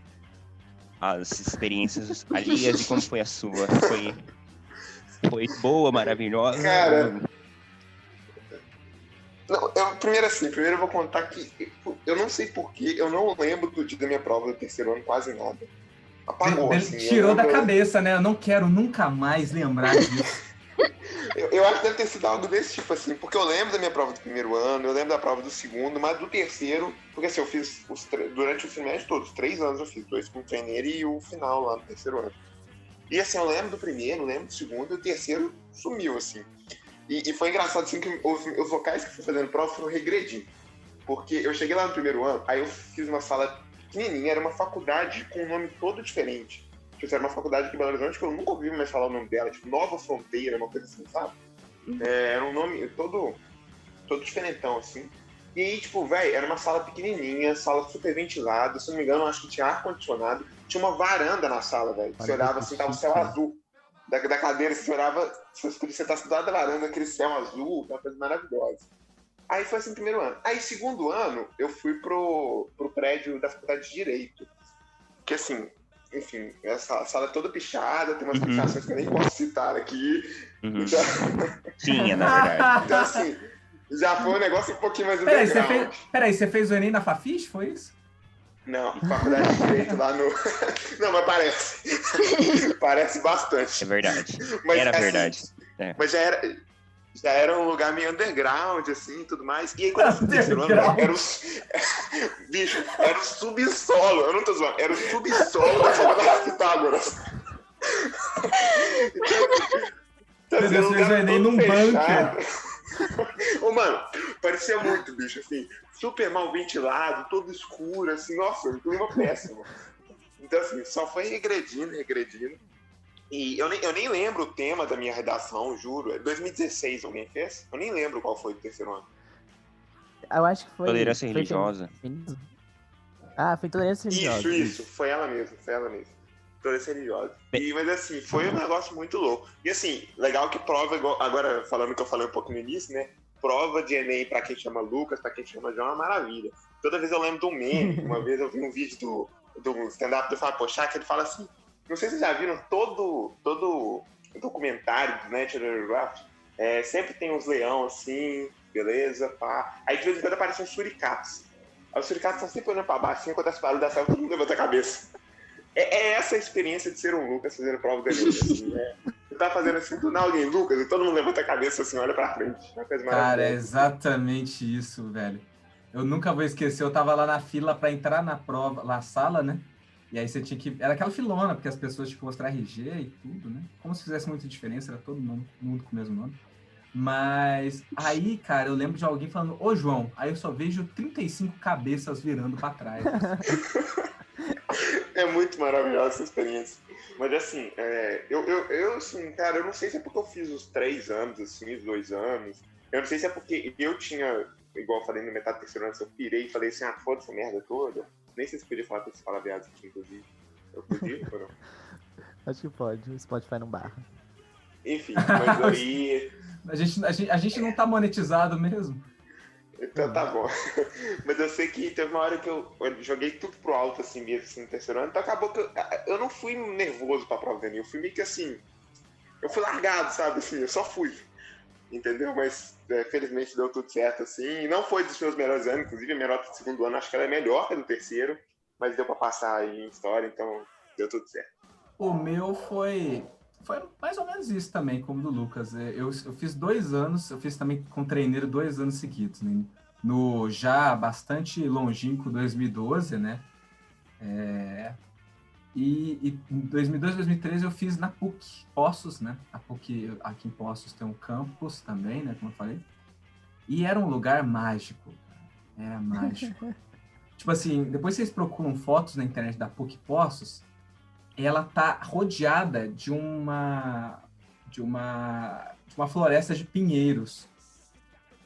experiências alheias e como foi a sua. Foi boa, maravilhosa? Cara, Não, primeiro eu vou contar que eu não sei porquê, eu não lembro do dia da minha prova do terceiro ano quase nada. Apagou, Ele assim. tirou da eu- cabeça, né? Eu não quero nunca mais lembrar disso. Eu acho que deve ter sido algo desse tipo, assim, porque eu lembro da minha prova do primeiro ano, eu lembro da prova do segundo, mas do terceiro, porque assim, eu fiz durante o semestre todo, os 3 anos eu fiz, 2 com o treineiro e o final lá no terceiro ano. E assim, eu lembro do primeiro, lembro do segundo, e o terceiro sumiu, assim. E foi engraçado, assim, que os vocais que eu fui fazendo prova foram regredindo. Porque eu cheguei lá no primeiro ano, aí eu fiz uma sala pequenininha, era uma faculdade com um nome todo diferente. Tipo, era uma faculdade aqui em Belo Horizonte que eu nunca ouvi mais falar o nome dela, tipo, Nova Fronteira, uma coisa assim, sabe? Era um nome todo diferentão, assim. E aí, tipo, velho, era uma sala pequenininha, sala super ventilada, se não me engano, eu acho que tinha ar-condicionado, tinha uma varanda na sala, velho. Você olhava assim, tava o céu azul. Da cadeira, você olhava, você tá do lado da varanda, aquele céu azul, uma coisa maravilhosa. Aí foi assim, primeiro ano. Aí, segundo ano, eu fui pro prédio da Faculdade de Direito. Que assim, enfim, essa sala é toda pichada, tem umas pichações que eu nem posso citar aqui. Uhum. Então, Tinha, na verdade. então, assim, já foi um negócio um pouquinho mais underground. Peraí, você fez o Enem na Fafiche, foi isso? Não, Faculdade de Direito lá no... Não, mas parece. Parece bastante. É verdade. Mas, Era assim, verdade. É. Mas já era um lugar meio underground, assim, e tudo mais. E aí, quando eu fui no terceiro ano, era o... Bicho, era o subsolo. Eu não tô zoando. Era o subsolo da Faculdade de Pitágoras. Então, Meu Deus, era um fez o lugar Enem todo num fechado. Ô, mano, parecia muito, bicho, assim, super mal ventilado, todo escuro, assim, nossa, um clima péssimo. Então, assim, só foi regredindo. E eu nem lembro o tema da minha redação, juro. É 2016 alguém fez? Eu nem lembro qual foi o terceiro ano. Eu acho que foi. Tolerância religiosa. Foi tolerância religiosa. Isso, foi ela mesma. Tolerância religiosa. Mas assim, foi um negócio muito louco. E assim, legal que prova, agora falando que eu falei um pouco no início, né? Prova de Enem pra quem chama Lucas, pra quem chama João, é uma maravilha. Toda vez eu lembro de um meme, uma vez eu vi um vídeo do stand-up do Fábio Pochá, que ele fala assim, não sei se vocês já viram, todo documentário do National Geographic, sempre tem uns leão assim, beleza, pá. Aí de vez em quando aparecem uns suricatos. Aí os suricatos estão sempre olhando pra baixo, assim, acontece barulho da selva, todo mundo levanta a cabeça. É essa a experiência de ser um Lucas fazendo prova do Enem, assim, né? tá fazendo assim, do nada alguém, Lucas, e todo mundo levanta a cabeça assim, olha pra frente. Uma coisa Cara, é maravilhosa. exatamente isso, velho. Eu nunca vou esquecer, eu tava lá na fila pra entrar na prova, na sala, né? E aí você tinha que... Era aquela filona, porque as pessoas tinham que mostrar RG e tudo, né? Como se fizesse muita diferença, era todo mundo com o mesmo nome. Mas aí, cara, eu lembro de alguém falando, ô João, aí eu só vejo 35 cabeças virando pra trás. É muito maravilhosa essa experiência. Mas assim, assim, cara, eu não sei se é porque eu fiz os 3 anos, assim, os 2 anos. Eu não sei se é porque eu tinha, igual eu falei no metade do terceiro ano, eu pirei e falei assim, foda essa merda toda. Nem sei se podia falar com esses palavreados aqui, inclusive. Eu podia ou não? Acho que pode, o Spotify não barra. Enfim, mas aí... A gente não tá monetizado mesmo. Então tá bom. Mas eu sei que teve uma hora que eu joguei tudo pro alto, assim, mesmo, assim, no terceiro ano. Então acabou que eu não fui nervoso pra prova do Enem. Eu fui meio que assim... Eu fui largado, sabe? Assim, eu só fui. Entendeu? Mas, felizmente, deu tudo certo, assim. Não foi dos meus melhores anos. Inclusive, a minha nota do segundo ano, acho que ela é melhor que a do terceiro. Mas deu pra passar aí em história, então deu tudo certo. O meu foi mais ou menos isso também, como do Lucas. Eu fiz 2 anos, eu fiz também com treineiro 2 anos seguidos, né? No já bastante longínquo 2012, né? E em 2012, 2013 eu fiz na PUC, Poços, né? A PUC aqui em Poços tem um campus também, né? Como eu falei. E era um lugar mágico. Era mágico. Tipo assim, depois vocês procuram fotos na internet da PUC Poços, ela tá rodeada de uma floresta de pinheiros.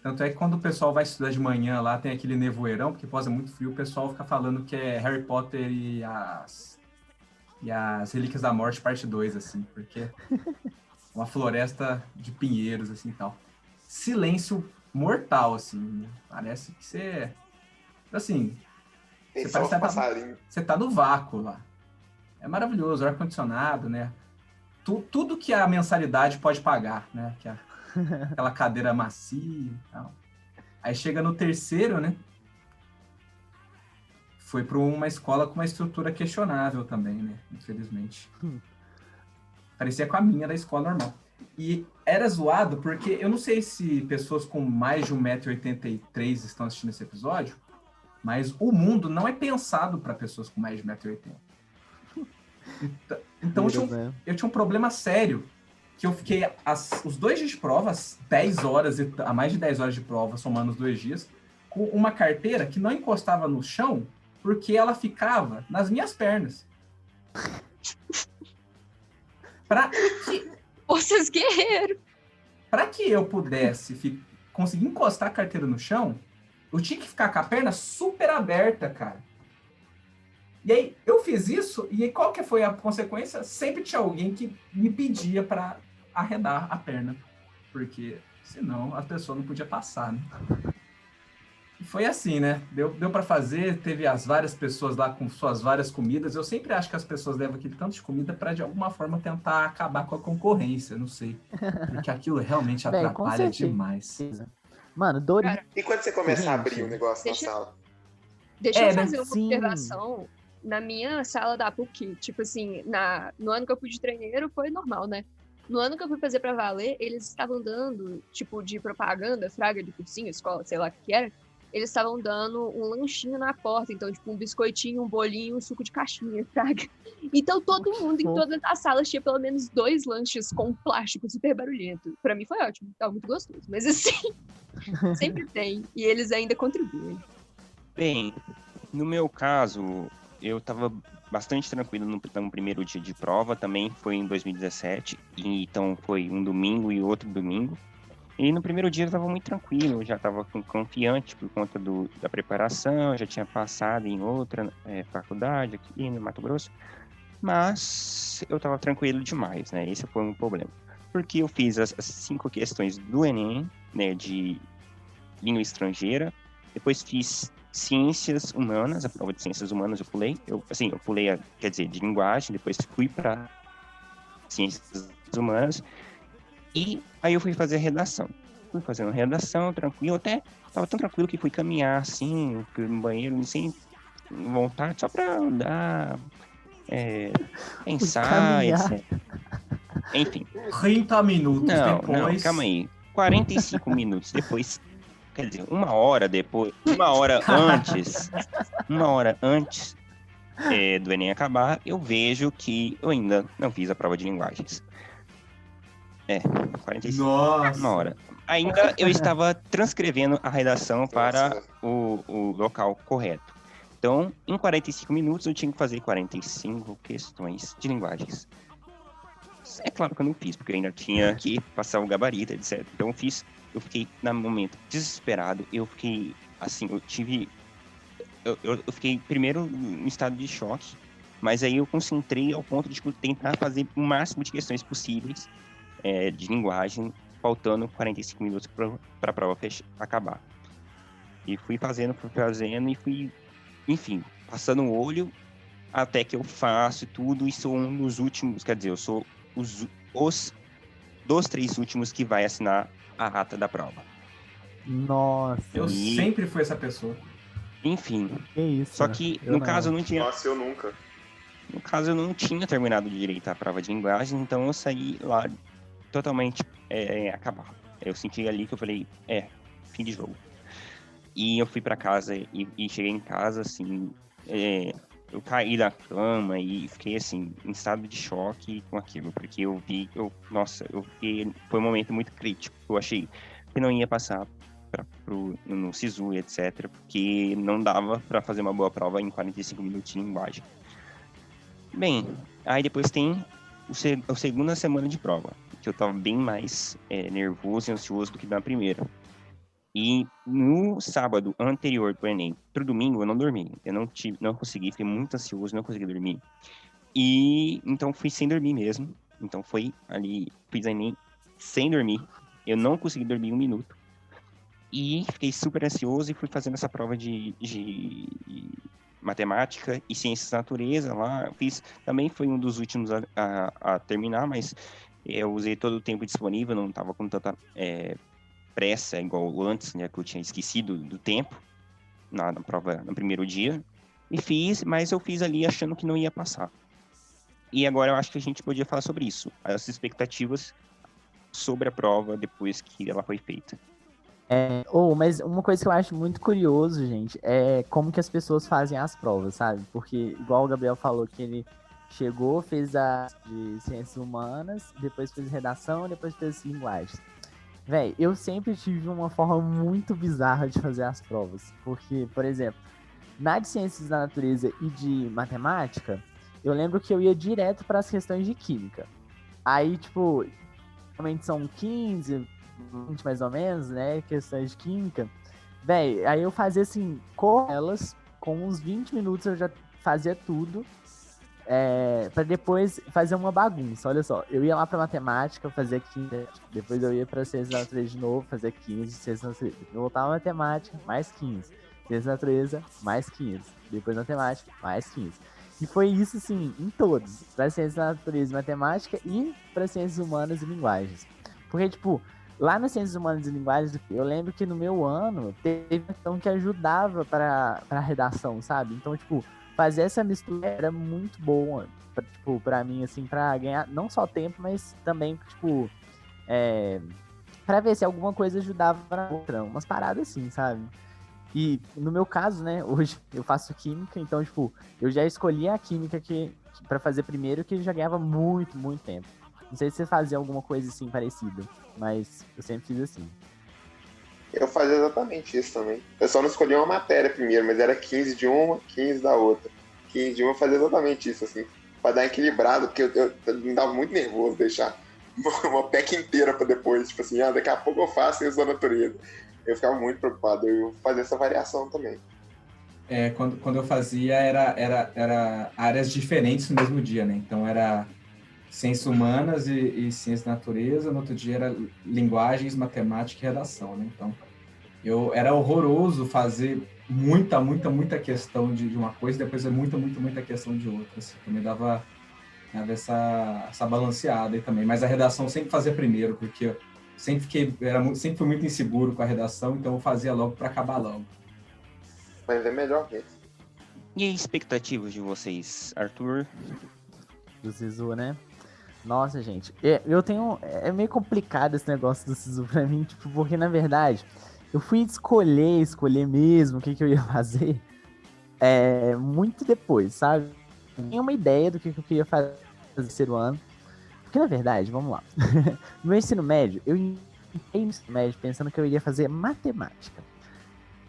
Tanto é que quando o pessoal vai estudar de manhã lá, tem aquele nevoeirão, porque pós é muito frio, o pessoal fica falando que é Harry Potter e as Relíquias da Morte, parte 2, assim, porque é uma floresta de pinheiros, assim, e tal. Silêncio mortal, assim, parece que você... Assim, você tá no vácuo lá. É maravilhoso, ar-condicionado, né? Tudo que a mensalidade pode pagar, né? Que aquela cadeira macia e tal. Aí chega no terceiro, né? Foi para uma escola com uma estrutura questionável também, né? Infelizmente. Parecia com a minha da escola normal. E era zoado porque eu não sei se pessoas com mais de 1,83m estão assistindo esse episódio, mas o mundo não é pensado para pessoas com mais de 1,80m. Então eu tinha um problema sério, que eu fiquei os 2 dias de prova, 10 horas, a mais de 10 horas de prova, somando os 2 dias, com uma carteira que não encostava no chão, porque ela ficava nas minhas pernas. Forças guerreiro! Para que eu pudesse conseguir encostar a carteira no chão, eu tinha que ficar com a perna super aberta, cara. E aí, eu fiz isso, e aí, qual que foi a consequência? Sempre tinha alguém que me pedia para arredar a perna, porque senão a pessoa não podia passar, né? E foi assim, né? Deu para fazer, teve as várias pessoas lá com suas várias comidas. Eu sempre acho que as pessoas levam aquele tanto de comida para, de alguma forma, tentar acabar com a concorrência, não sei. Porque aquilo realmente atrapalha demais. Mano, Doritos... E quando você começar a abrir o negócio na sala? Deixa eu fazer uma observação. Na minha sala da PUC, tipo assim, no ano que eu fui de treineiro foi normal, né? No ano que eu fui fazer pra valer, eles estavam dando, tipo, de propaganda, fraga de cursinho, escola, sei lá o que era, eles estavam dando um lanchinho na porta, então, tipo, um biscoitinho, um bolinho, um suco de caixinha, fraga. Então, todo mundo, em todas as salas, tinha pelo menos 2 lanches com plástico super barulhento. Pra mim foi ótimo, tava muito gostoso. Mas, assim, sempre tem, e eles ainda contribuem. Bem, no meu caso... Eu estava bastante tranquilo no primeiro dia de prova, também foi em 2017, e então foi um domingo e outro domingo. E no primeiro dia eu estava muito tranquilo, eu já estava confiante por conta da preparação, já tinha passado em outra faculdade aqui no Mato Grosso, mas eu estava tranquilo demais, né? Esse foi um problema. Porque eu fiz as 5 questões do Enem, né, de língua estrangeira, depois fiz Ciências Humanas, a prova de Ciências Humanas eu pulei, quer dizer, de linguagem, depois fui para Ciências Humanas, e aí eu fui fazer redação. Fui fazendo redação, tranquilo, até estava tão tranquilo que fui caminhar, assim, no banheiro, sem vontade, só para andar, pensar, etc. Enfim. 30 minutos Não, depois. calma aí. 45 minutos depois, quer dizer, uma hora depois, uma hora antes do Enem acabar, eu vejo que eu ainda não fiz a prova de linguagens. 45, Nossa. uma hora. Ainda eu estava transcrevendo a redação para o local correto. Então, em 45 minutos, eu tinha que fazer 45 questões de linguagens. É claro que eu não fiz, porque eu ainda tinha que passar o gabarito, etc. Então, eu fiquei, no momento, desesperado. Eu fiquei, assim, eu fiquei primeiro em estado de choque, mas aí eu concentrei ao ponto de tentar fazer o máximo de questões possíveis de linguagem, faltando 45 minutos para a prova acabar. E fui fazendo e fui, enfim, passando o olho até que eu faço tudo e sou um dos últimos, quer dizer, eu sou os dos 3 últimos que vai assinar a ata da prova. Nossa. Eu sempre fui essa pessoa. Enfim. Que isso? Só que, no caso, eu não tinha... Nossa, eu nunca. No caso, eu não tinha terminado direito a prova de linguagem, então eu saí lá totalmente acabado. Eu senti ali que eu falei, fim de jogo. E eu fui pra casa e cheguei em casa, assim, eu caí da cama e fiquei, assim, em estado de choque com aquilo, porque eu vi, foi um momento muito crítico. Eu achei que não ia passar no SISU, etc., porque não dava pra fazer uma boa prova em 45 minutos de linguagem. Bem, aí depois tem a segunda semana de prova, que eu tava bem mais nervoso e ansioso do que na primeira. E no sábado anterior do Enem, pro domingo, eu não dormi. Eu não consegui, fiquei muito ansioso, não consegui dormir. E então fui sem dormir mesmo. Então fiz a Enem sem dormir. Eu não consegui dormir 1 minuto. E fiquei super ansioso e fui fazendo essa prova de matemática e ciências da natureza lá. Também foi um dos últimos a terminar, mas eu usei todo o tempo disponível, não estava com tanta pressa igual antes, né, que eu tinha esquecido do tempo na prova no primeiro dia. E mas eu fiz ali achando que não ia passar. E agora eu acho que a gente podia falar sobre isso, as expectativas sobre a prova depois que ela foi feita. Mas uma coisa que eu acho muito curioso, gente, é como que as pessoas fazem as provas, sabe? Porque, igual o Gabriel falou, que ele chegou, fez a de ciências humanas, depois fez redação, depois fez linguagens. Véi, eu sempre tive uma forma muito bizarra de fazer as provas. Porque, por exemplo, na de ciências da natureza e de matemática, eu lembro que eu ia direto para as questões de química. Aí, tipo, realmente são 15, 20 mais ou menos, né? Questões de química. Véi, aí eu fazia assim, com elas, com uns 20 minutos eu já fazia tudo. Pra depois fazer uma bagunça. Olha só, eu ia lá pra matemática, fazer 15, depois eu ia pra ciências da natureza de novo, fazer 15, ciências da natureza. Eu voltava à matemática, mais 15. Ciências da natureza, mais 15. Depois matemática, mais 15. E foi isso, assim, em todos. Pra ciências da natureza e matemática e pra ciências humanas e linguagens. Porque, tipo, lá nas ciências humanas e linguagens, eu lembro que no meu ano teve uma questão que ajudava pra redação, sabe? Então, tipo, fazer essa mistura era muito boa, pra mim, assim, pra ganhar não só tempo, mas também, tipo, pra ver se alguma coisa ajudava na outra, umas paradas assim, sabe? E no meu caso, né, hoje eu faço química, então, tipo, eu já escolhi a química pra fazer primeiro, que eu já ganhava muito, muito tempo. Não sei se você fazia alguma coisa assim parecida, mas eu sempre fiz assim. Eu fazia exatamente isso também. Eu só não escolhi uma matéria primeiro, mas era 15 de uma, 15 da outra. 15 de uma, eu fazia exatamente isso, assim, pra dar equilibrado, porque eu me dava muito nervoso deixar uma PEC inteira pra depois, tipo assim, daqui a pouco eu faço ciências da natureza. Eu ficava muito preocupado, eu fazia essa variação também. Quando eu fazia, era áreas diferentes no mesmo dia, né? Então era ciências humanas e ciências da natureza, no outro dia era linguagens, matemática e redação, né? Então, era horroroso fazer muita questão de uma coisa, depois muita questão de outra. Assim, também dava essa balanceada aí também. Mas a redação sempre fazia primeiro, porque eu sempre fui muito inseguro com a redação, então eu fazia logo para acabar logo. Mas é melhor mesmo. E as expectativas de vocês, Arthur? Do SISU, né? Nossa, gente, eu tenho. É meio complicado esse negócio do SISU pra mim, tipo, porque na verdade eu fui escolher mesmo o que eu ia fazer muito depois, sabe? Eu tinha uma ideia do que eu queria fazer no terceiro ano. Porque na verdade, vamos lá. No meu ensino médio, eu entrei no ensino médio pensando que eu iria fazer matemática.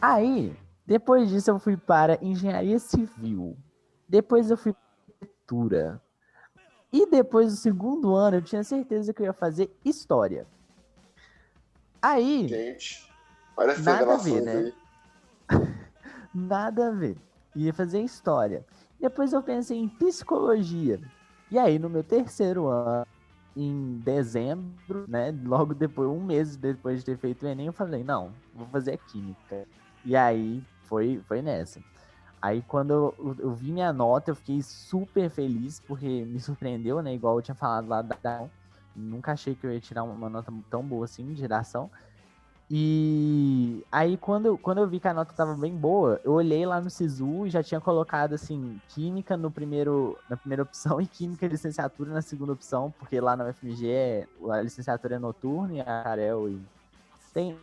Aí, depois disso, eu fui para engenharia civil. Depois eu fui para arquitetura. E depois do segundo ano, eu tinha certeza que eu ia fazer história. Aí, Gente, olha as nada a ver, revelações né? aí. Nada a ver. Ia fazer história. Depois eu pensei em psicologia. E aí, no meu terceiro ano, em dezembro, né? Logo depois, um mês depois de ter feito o Enem, eu falei, não, vou fazer química. E aí, foi nessa. Aí, quando eu vi minha nota, eu fiquei super feliz, porque me surpreendeu, né? Igual eu tinha falado lá da... Nunca achei que eu ia tirar uma nota tão boa assim, de redação. E aí, quando eu vi que a nota tava bem boa, eu olhei lá no SISU e já tinha colocado, assim, química na primeira opção e química de licenciatura na segunda opção, porque lá na UFMG a licenciatura é noturna e a Carel tem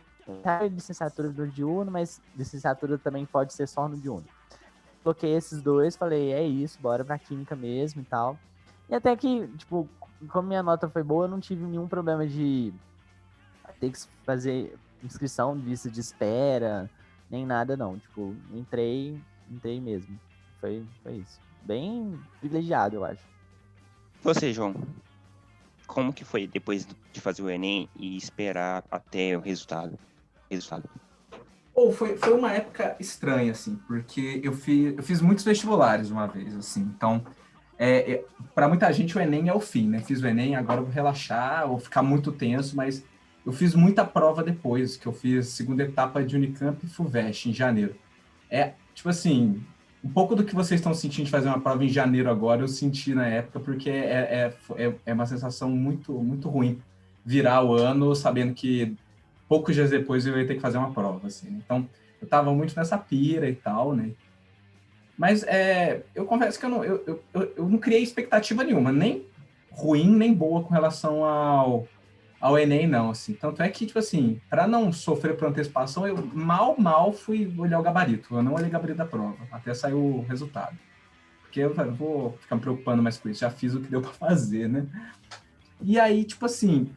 licenciatura no diurno, mas licenciatura também pode ser só no diurno. Coloquei esses dois, falei, é isso, bora pra química mesmo e tal. E até que, tipo, como minha nota foi boa, eu não tive nenhum problema de ter que fazer inscrição de lista de espera, nem nada não. Tipo, entrei mesmo. Foi isso. Bem privilegiado, eu acho. Você, João, como que foi depois de fazer o Enem e esperar até o resultado? Foi uma época estranha, assim, porque eu fiz muitos vestibulares uma vez, assim, então, para muita gente o Enem é o fim, né? Fiz o Enem, agora eu vou relaxar ou ficar muito tenso, mas eu fiz muita prova depois, que eu fiz segunda etapa de Unicamp e FUVEST em janeiro. Tipo assim, um pouco do que vocês estão sentindo de fazer uma prova em janeiro agora, eu senti na época, porque é uma sensação muito, muito ruim virar o ano sabendo que poucos dias depois eu ia ter que fazer uma prova, assim, né? Então, eu tava muito nessa pira e tal, né? Mas eu confesso que eu não criei expectativa nenhuma, nem ruim, nem boa com relação ao Enem, não, assim. Tanto é que, tipo assim, para não sofrer por antecipação, eu mal fui olhar o gabarito. Eu não olhei o gabarito da prova, até sair o resultado. Porque eu falei, vou ficar me preocupando mais com isso, já fiz o que deu para fazer, né? E aí, tipo assim,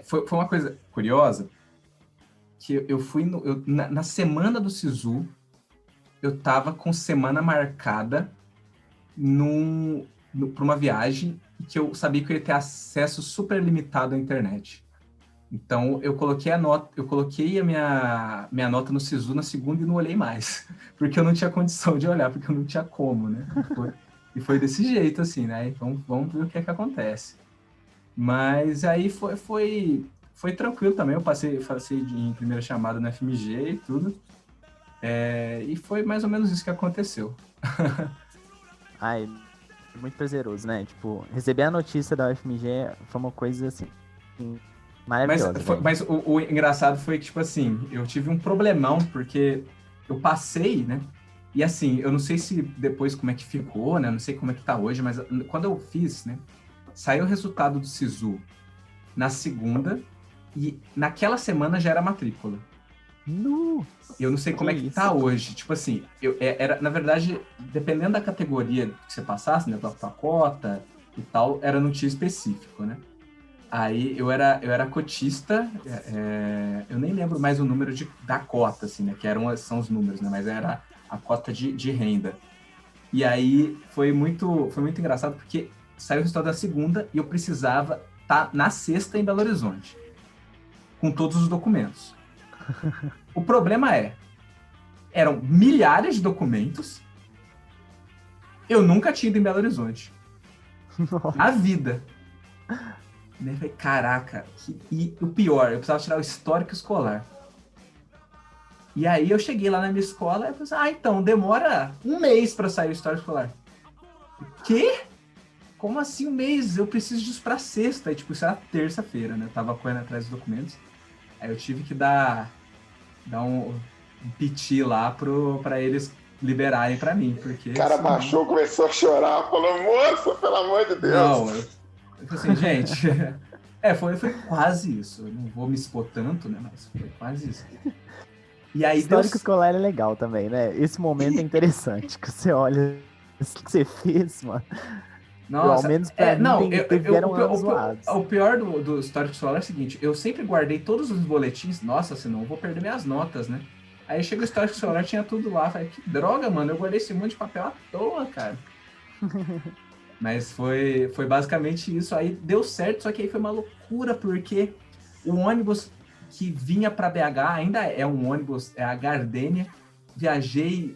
foi uma coisa curiosa, que eu fui na semana do SISU, eu tava com semana marcada para uma viagem que eu sabia que eu ia ter acesso super limitado à internet. Então, eu coloquei a minha nota no SISU na segunda e não olhei mais, porque eu não tinha condição de olhar, porque eu não tinha como, né? E foi desse jeito, assim, né? Então, vamos ver o que acontece. Mas aí foi tranquilo também, eu passei em primeira chamada no FMG e tudo. E foi mais ou menos isso que aconteceu. Ai, muito prazeroso, né? Tipo, receber a notícia da UFMG foi uma coisa, assim, maravilhosa. Mas o engraçado foi que, tipo assim, eu tive um problemão, porque eu passei, né? E assim, eu não sei se depois como é que ficou, né? Não sei como é que tá hoje, mas quando eu fiz, né? Saiu o resultado do SISU na segunda e naquela semana já era matrícula. Eu não sei como é que tá hoje. Tipo assim, era, na verdade, dependendo da categoria que você passasse, né, tua cota e tal, era no dia específico, né? Aí eu era cotista, eu nem lembro mais o número da cota, assim, né? Que são os números, né? Mas era a cota de renda. E aí foi muito engraçado, porque saiu o resultado da segunda e eu precisava estar na sexta em Belo Horizonte, com todos os documentos. O problema eram milhares de documentos, eu nunca tinha ido em Belo Horizonte. Na vida. Eu falei, caraca, e o pior, eu precisava tirar o histórico escolar. E aí eu cheguei lá na minha escola e falei, então, demora um mês para sair o histórico escolar. Quê? Como assim um mês? Eu preciso disso pra sexta. E, tipo, isso era terça-feira, né? Eu tava correndo atrás dos documentos. Aí eu tive que dar um piti lá pra eles liberarem pra mim, porque... O cara baixou, começou a chorar, falou, moça, pelo amor de Deus. Não, Eu falei assim, gente... foi quase isso. Eu não vou me expor tanto, né? Mas foi quase isso. E aí Histórico escolar é legal também, né? Esse momento é interessante, que você olha o que você fez, mano. Nossa, Pelo menos pra mim tiveram anos zoados. o pior do histórico escolar é o seguinte, eu sempre guardei todos os boletins, nossa, senão eu vou perder minhas notas, né? Aí chega o histórico escolar, tinha tudo lá, falei, que droga, mano, eu guardei esse monte de papel à toa, cara. Mas foi basicamente isso, aí deu certo, só que aí foi uma loucura, porque o ônibus que vinha pra BH, ainda é um ônibus, é a Gardênia, viajei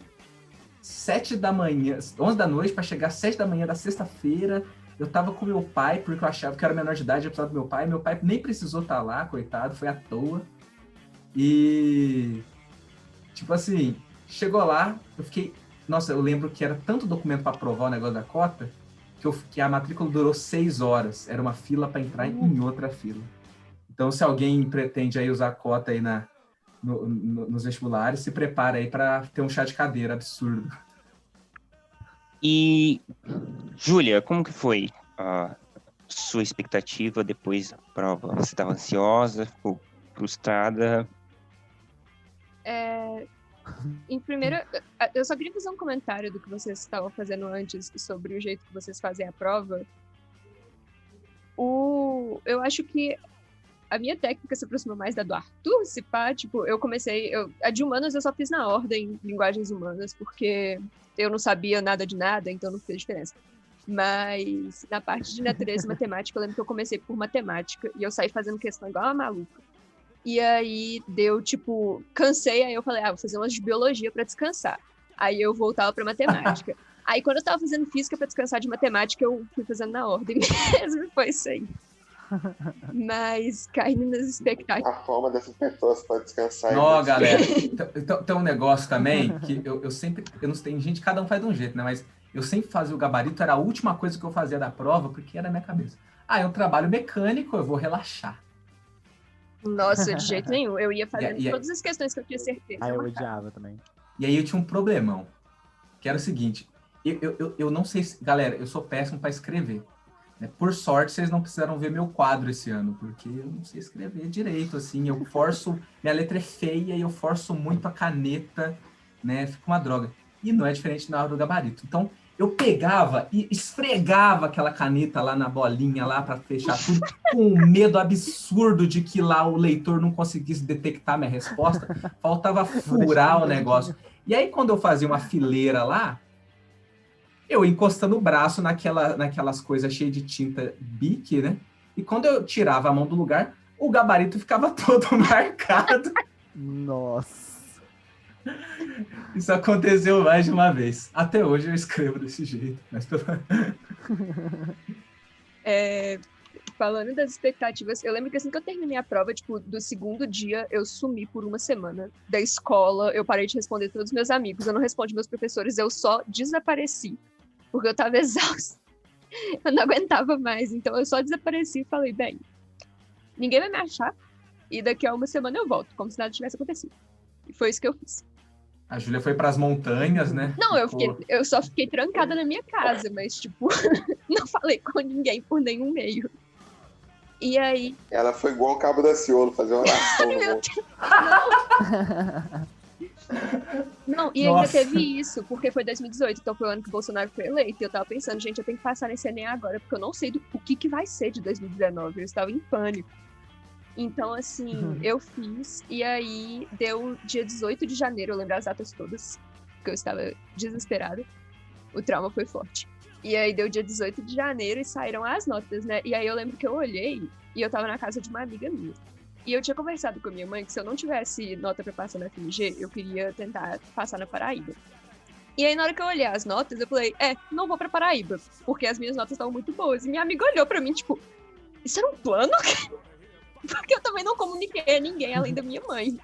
7 da manhã, 11 da noite para chegar às 7 da manhã da sexta-feira. Eu tava com meu pai, porque eu achava que eu era menor de idade, eu precisava do meu pai. Meu pai nem precisou estar lá, coitado, foi à toa. E, tipo assim, chegou lá, eu fiquei... Nossa, eu lembro que era tanto documento para aprovar o negócio da cota, que a matrícula durou 6 horas. Era uma fila para entrar em outra fila. Então, se alguém pretende aí usar a cota aí nos vestibulares, se prepara aí para ter um chá de cadeira absurdo. E, Júlia, como que foi a sua expectativa depois da prova? Você estava ansiosa, ficou frustrada? Em primeiro, eu só queria fazer um comentário do que vocês estavam fazendo antes sobre o jeito que vocês fazem a prova. Eu acho que a minha técnica se aproxima mais da do Arthur, se pá, tipo, a de humanas eu só fiz na ordem, linguagens humanas, porque eu não sabia nada de nada, então não fez diferença. Mas na parte de natureza e matemática, eu lembro que eu comecei por matemática, e eu saí fazendo questão igual uma maluca. E aí deu, tipo, cansei, aí eu falei, vou fazer umas de biologia pra descansar. Aí eu voltava pra matemática. Aí quando eu tava fazendo física pra descansar de matemática, eu fui fazendo na ordem mesmo, e foi isso aí. Mas caindo nas expectativas. A forma dessas pessoas para descansar. Não, galera, tem um negócio também que eu sempre, eu não sei, gente, cada um faz de um jeito, né? Mas eu sempre fazia o gabarito, era a última coisa que eu fazia da prova, porque era na minha cabeça. É um trabalho mecânico, eu vou relaxar. Nossa, de jeito nenhum. Eu ia fazendo todas as questões que eu tinha certeza. Eu odiava também. E aí eu tinha um problemão, que era o seguinte, eu não sei, galera, eu sou péssimo para escrever. Por sorte, vocês não precisaram ver meu quadro esse ano, porque eu não sei escrever direito, assim, eu forço, minha letra é feia e eu forço muito a caneta, né, fica uma droga. E não é diferente na hora do gabarito. Então, eu pegava e esfregava aquela caneta lá na bolinha, lá para fechar tudo, com um medo absurdo de que lá o leitor não conseguisse detectar minha resposta, faltava furar o negócio. E aí, quando eu fazia uma fileira lá, eu encostando o braço naquelas coisas cheias de tinta Bic, né? E quando eu tirava a mão do lugar, o gabarito ficava todo marcado. Nossa. Isso aconteceu mais de uma vez. Até hoje eu escrevo desse jeito. Mas falando das expectativas, eu lembro que assim que eu terminei a prova, tipo, do segundo dia, eu sumi por uma semana da escola, eu parei de responder todos os meus amigos, eu não respondi meus professores, eu só desapareci, porque eu tava exausta. Eu não aguentava mais, então eu só desapareci e falei, bem, ninguém vai me achar, e daqui a uma semana eu volto, como se nada tivesse acontecido. E foi isso que eu fiz. A Júlia foi para as montanhas, né? Não, eu só fiquei trancada na minha casa, mas, tipo, não falei com ninguém por nenhum meio. E aí... Ela foi igual o Cabo da Ciolo, fazer uma oração. Não, e ainda teve isso, porque foi 2018, então foi o ano que o Bolsonaro foi eleito, e eu tava pensando, gente, eu tenho que passar nesse Enem agora, porque eu não sei o que vai ser de 2019, eu estava em pânico. Então, assim, eu fiz, e aí deu dia 18 de janeiro, eu lembro as datas todas, porque eu estava desesperada, o trauma foi forte. E aí deu dia 18 de janeiro e saíram as notas, né? E aí eu lembro que eu olhei, e eu tava na casa de uma amiga minha. E eu tinha conversado com a minha mãe que se eu não tivesse nota pra passar na FMG, eu queria tentar passar na Paraíba. E aí na hora que eu olhei as notas, eu falei, não vou pra Paraíba, porque as minhas notas estavam muito boas. E minha amiga olhou pra mim, tipo, isso era um plano? Porque eu também não comuniquei a ninguém além da minha mãe.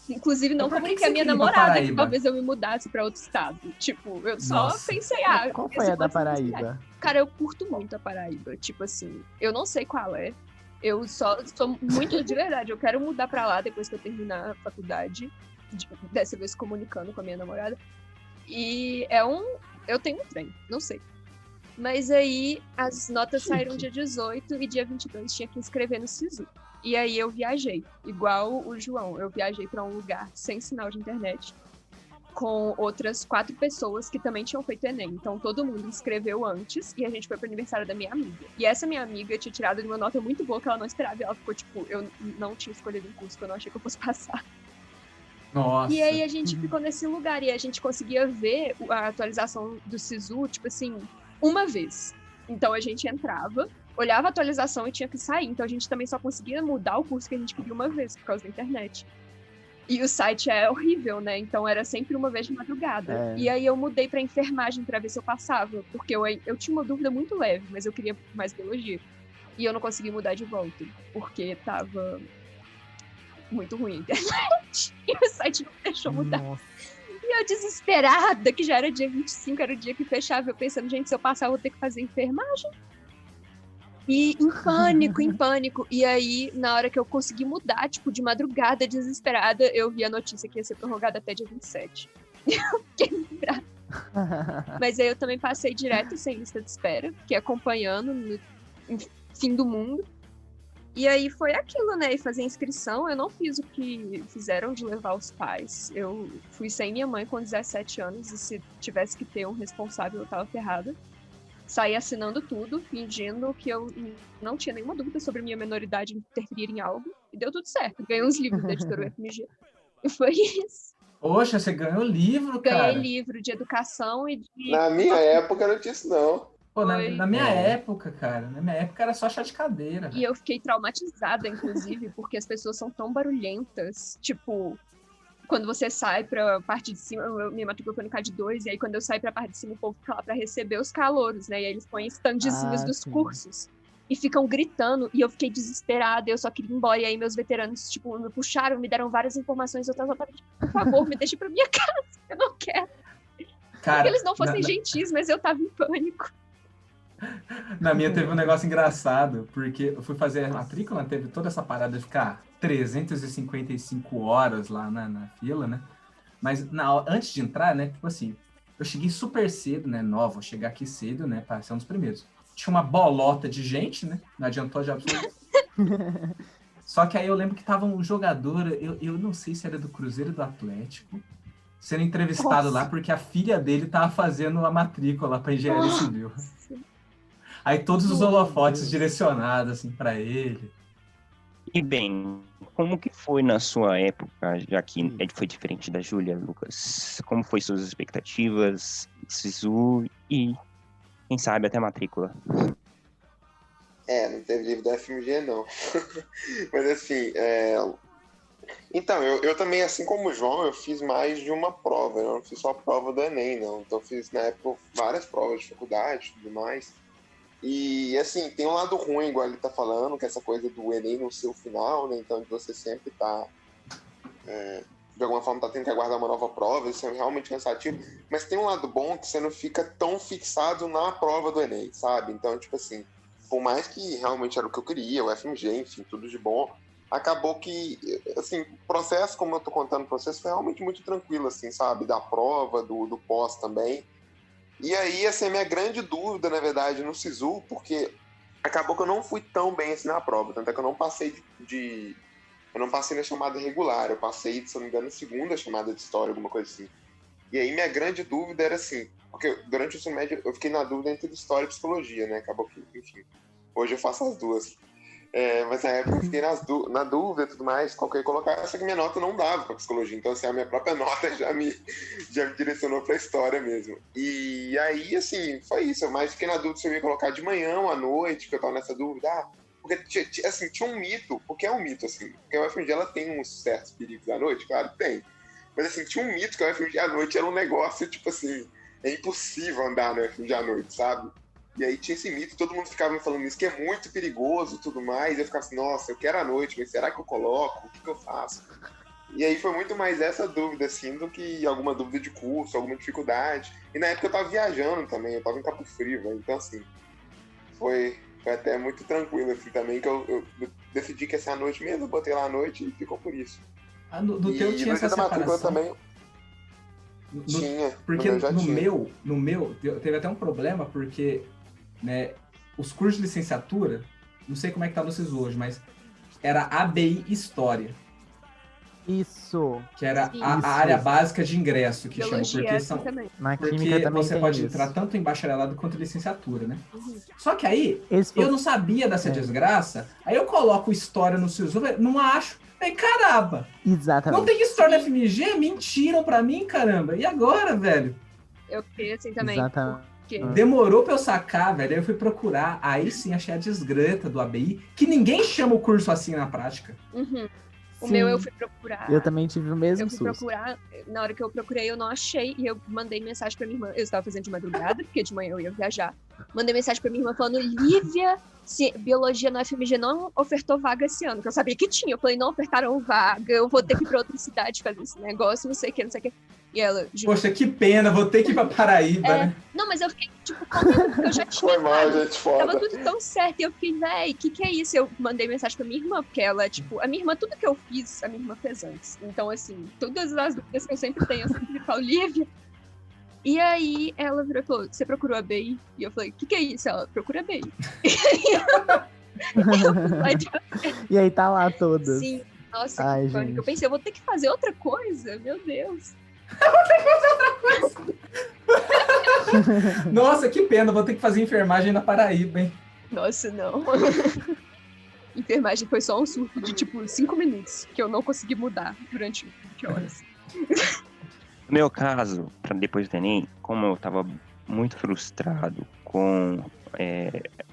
Inclusive, não comuniquei a minha namorada que talvez eu me mudasse pra outro estado. Tipo, eu só pensei, qual foi a da Paraíba? Cara, eu curto muito a Paraíba. Tipo assim, eu não sei qual é. Eu só sou muito, de verdade, eu quero mudar pra lá depois que eu terminar a faculdade. Dessa vez comunicando com a minha namorada. E eu tenho um trem, não sei. Mas aí as notas saíram dia 18 e dia 22 tinha que inscrever no SISU. E aí eu viajei, igual o João. Eu viajei para um lugar sem sinal de internet, com outras 4 pessoas que também tinham feito Enem. Então todo mundo inscreveu antes e a gente foi pro aniversário da minha amiga. E essa minha amiga tinha tirado uma nota muito boa que ela não esperava. E ela ficou tipo, eu não tinha escolhido um curso que eu não achei que eu fosse passar. Nossa. E aí a gente ficou nesse lugar e a gente conseguia ver a atualização do SISU, tipo assim, uma vez. Então a gente entrava, olhava a atualização e tinha que sair. Então a gente também só conseguia mudar o curso que a gente queria uma vez, por causa da internet. E o site é horrível, né? Então era sempre uma vez de madrugada. É. E aí eu mudei pra enfermagem pra ver se eu passava. Porque eu tinha uma dúvida muito leve, mas eu queria mais biologia. E eu não consegui mudar de volta. Porque tava muito ruim a internet. E o site não deixou mudar. Nossa. E eu desesperada, que já era dia 25, era o dia que fechava. Eu pensando, gente, se eu passar eu vou ter que fazer enfermagem. E em pânico, em pânico. E aí, na hora que eu consegui mudar, tipo, de madrugada, desesperada, eu vi a notícia que ia ser prorrogada até dia 27. Eu fiquei lembrada. Mas aí eu também passei direto sem lista de espera, fiquei acompanhando no fim do mundo. E aí foi aquilo, né? E fazer inscrição, eu não fiz o que fizeram de levar os pais. Eu fui sem minha mãe com 17 anos e se tivesse que ter um responsável, eu tava ferrada. Saí assinando tudo, fingindo que eu não tinha nenhuma dúvida sobre minha menoridade interferir em algo. E deu tudo certo. Ganhei uns livros da editora UFMG. E foi isso. Poxa, você ganhou livro, cara. Ganhei livro de educação e de... Na minha época não tinha isso, não. Pô, na Foi. minha época, cara, na minha época era só chá de cadeira. E eu fiquei traumatizada, inclusive, porque as pessoas são tão barulhentas. Tipo, quando você sai pra parte de cima, minha matrícula foi no CAD 2, e aí quando eu saio pra parte de cima, o povo fica lá pra receber os calouros, né? E aí eles põem standzinhos dos sim. cursos. E ficam gritando, e eu fiquei desesperada, eu só queria ir embora. E aí meus veteranos, tipo, me puxaram, me deram várias informações. Eu tava, por favor, me deixe pra minha casa, eu não quero. Cara, que eles não fossem gentis, mas eu tava em pânico. Na minha teve um negócio engraçado, porque eu fui fazer a matrícula, teve toda essa parada de ficar 355 horas lá na fila, né? Mas antes de entrar, né, tipo assim, eu cheguei super cedo, né, vou chegar aqui cedo, né, para ser um dos primeiros. Tinha uma bolota de gente, né, não adiantou de absoluto. Só que aí eu lembro que tava um jogador, eu não sei se era do Cruzeiro ou do Atlético, sendo entrevistado lá porque a filha dele tava fazendo a matrícula para engenharia civil. Aí todos os holofotes direcionados, assim, para ele. E bem, como que foi na sua época, já que foi diferente da Júlia, Lucas? Como foi suas expectativas, SISU e, quem sabe, até matrícula? Não teve livro da FMG, não. Mas assim, então, eu também, assim como o João, eu fiz mais de uma prova. Eu não fiz só a prova do Enem, não. Então eu fiz, na época, várias provas de faculdade e tudo mais. E, assim, tem um lado ruim, igual ele tá falando, que é essa coisa do Enem no seu final, né? Então, você sempre tá, de alguma forma, tá tendo que aguardar uma nova prova, isso é realmente cansativo. Mas tem um lado bom que você não fica tão fixado na prova do Enem, sabe? Então, tipo assim, por mais que realmente era o que eu queria, o FMG, enfim, tudo de bom, acabou que, assim, o processo, como eu tô contando o processo, foi realmente muito tranquilo, assim, sabe? Da prova, do pós também. E aí, assim, a minha grande dúvida, na verdade, no SISU, porque acabou que eu não fui tão bem assim na prova, tanto é que eu não passei eu não passei na chamada regular, eu passei, se eu não me engano, na segunda chamada de história, alguma coisa assim. E aí, minha grande dúvida era assim, porque durante o ensino médio eu fiquei na dúvida entre história e psicologia, né? Acabou que, enfim, hoje eu faço as duas. Mas na época eu fiquei na dúvida e tudo mais, qual que eu ia colocar, só que minha nota não dava para psicologia, então assim, a minha própria nota já me direcionou para história mesmo. E aí, assim, foi isso, eu mais fiquei na dúvida se eu ia colocar de manhã ou à noite, que eu tava nessa dúvida, porque assim, tinha um mito, porque é um mito, assim, porque a UFMG ela tem uns certos perigos à noite, claro, tem, mas assim, tinha um mito que a UFMG à noite era um negócio, tipo assim, é impossível andar na UFMG à noite, sabe? E aí tinha esse mito, todo mundo ficava me falando isso, que é muito perigoso e tudo mais. E eu ficava assim, nossa, eu quero à noite, mas será que eu coloco? O que eu faço? E aí foi muito mais essa dúvida, assim, do que alguma dúvida de curso, alguma dificuldade. E na época eu tava viajando também, eu tava em Cabo Frio, né? Então assim, foi até muito tranquilo, assim, também, que eu decidi que ia ser à noite mesmo, eu botei lá à noite e ficou por isso. No teu tinha essa separação? Também tinha. Porque no meu teve até um problema, porque né? Os cursos de licenciatura, não sei como é que tá vocês hoje, mas era ABI História, Isso. que era Sim. a área básica de ingresso, que chama, Biologia porque assim são... também. Na química Porque também você tem pode isso. entrar tanto em bacharelado quanto em licenciatura, né? Uhum. Só que aí, Esse foi- eu não sabia dessa É. desgraça, aí eu coloco história no SISU, não acho. Aí, caramba, Exatamente. não tem história na FMG? Mentiram pra mim, caramba. E agora, velho? Eu fiquei assim também. Exatamente. Porque... Demorou pra eu sacar, velho. Aí eu fui procurar. Aí sim achei a desgreta do ABI, que ninguém chama o curso assim na prática. Uhum. O Sim. meu eu fui procurar. Eu também tive o mesmo Eu fui susto. procurar, na hora que eu procurei, eu não achei, e eu mandei mensagem pra minha irmã. Eu estava fazendo de madrugada, porque de manhã eu ia viajar. Mandei mensagem pra minha irmã falando: Lívia, se biologia no FMG não ofertou vaga esse ano, que eu sabia que tinha. Eu falei: não ofertaram vaga, eu vou ter que ir pra outra cidade fazer esse negócio, não sei o que, não sei o que. E ela, Poxa, que pena, vou ter que ir pra Paraíba, né? não, mas eu fiquei, tipo, contente, porque eu já tinha. Foi mal, sabe? gente, foda. Tava tudo tão certo. E eu fiquei, véi, o que é isso? Eu mandei mensagem pra minha irmã, porque ela, tipo, a minha irmã, tudo que eu fiz, a minha irmã fez antes. Então, assim, todas as dúvidas que eu sempre tenho, eu sempre falo, Lívia. E aí ela virou e falou: você procurou a BI? E eu falei: o que é isso? Ela, procura a BI. E aí tá lá todas. Sim, nossa, Ai, que pânico. gente. Eu pensei, eu vou ter que fazer outra coisa? Meu Deus. Nossa, que pena, vou ter que fazer enfermagem na Paraíba, hein? Nossa, não. Enfermagem foi só um surto de, tipo, 5 minutos, que eu não consegui mudar durante 20 horas. No meu caso, para depois do Enem, como eu estava muito frustrado com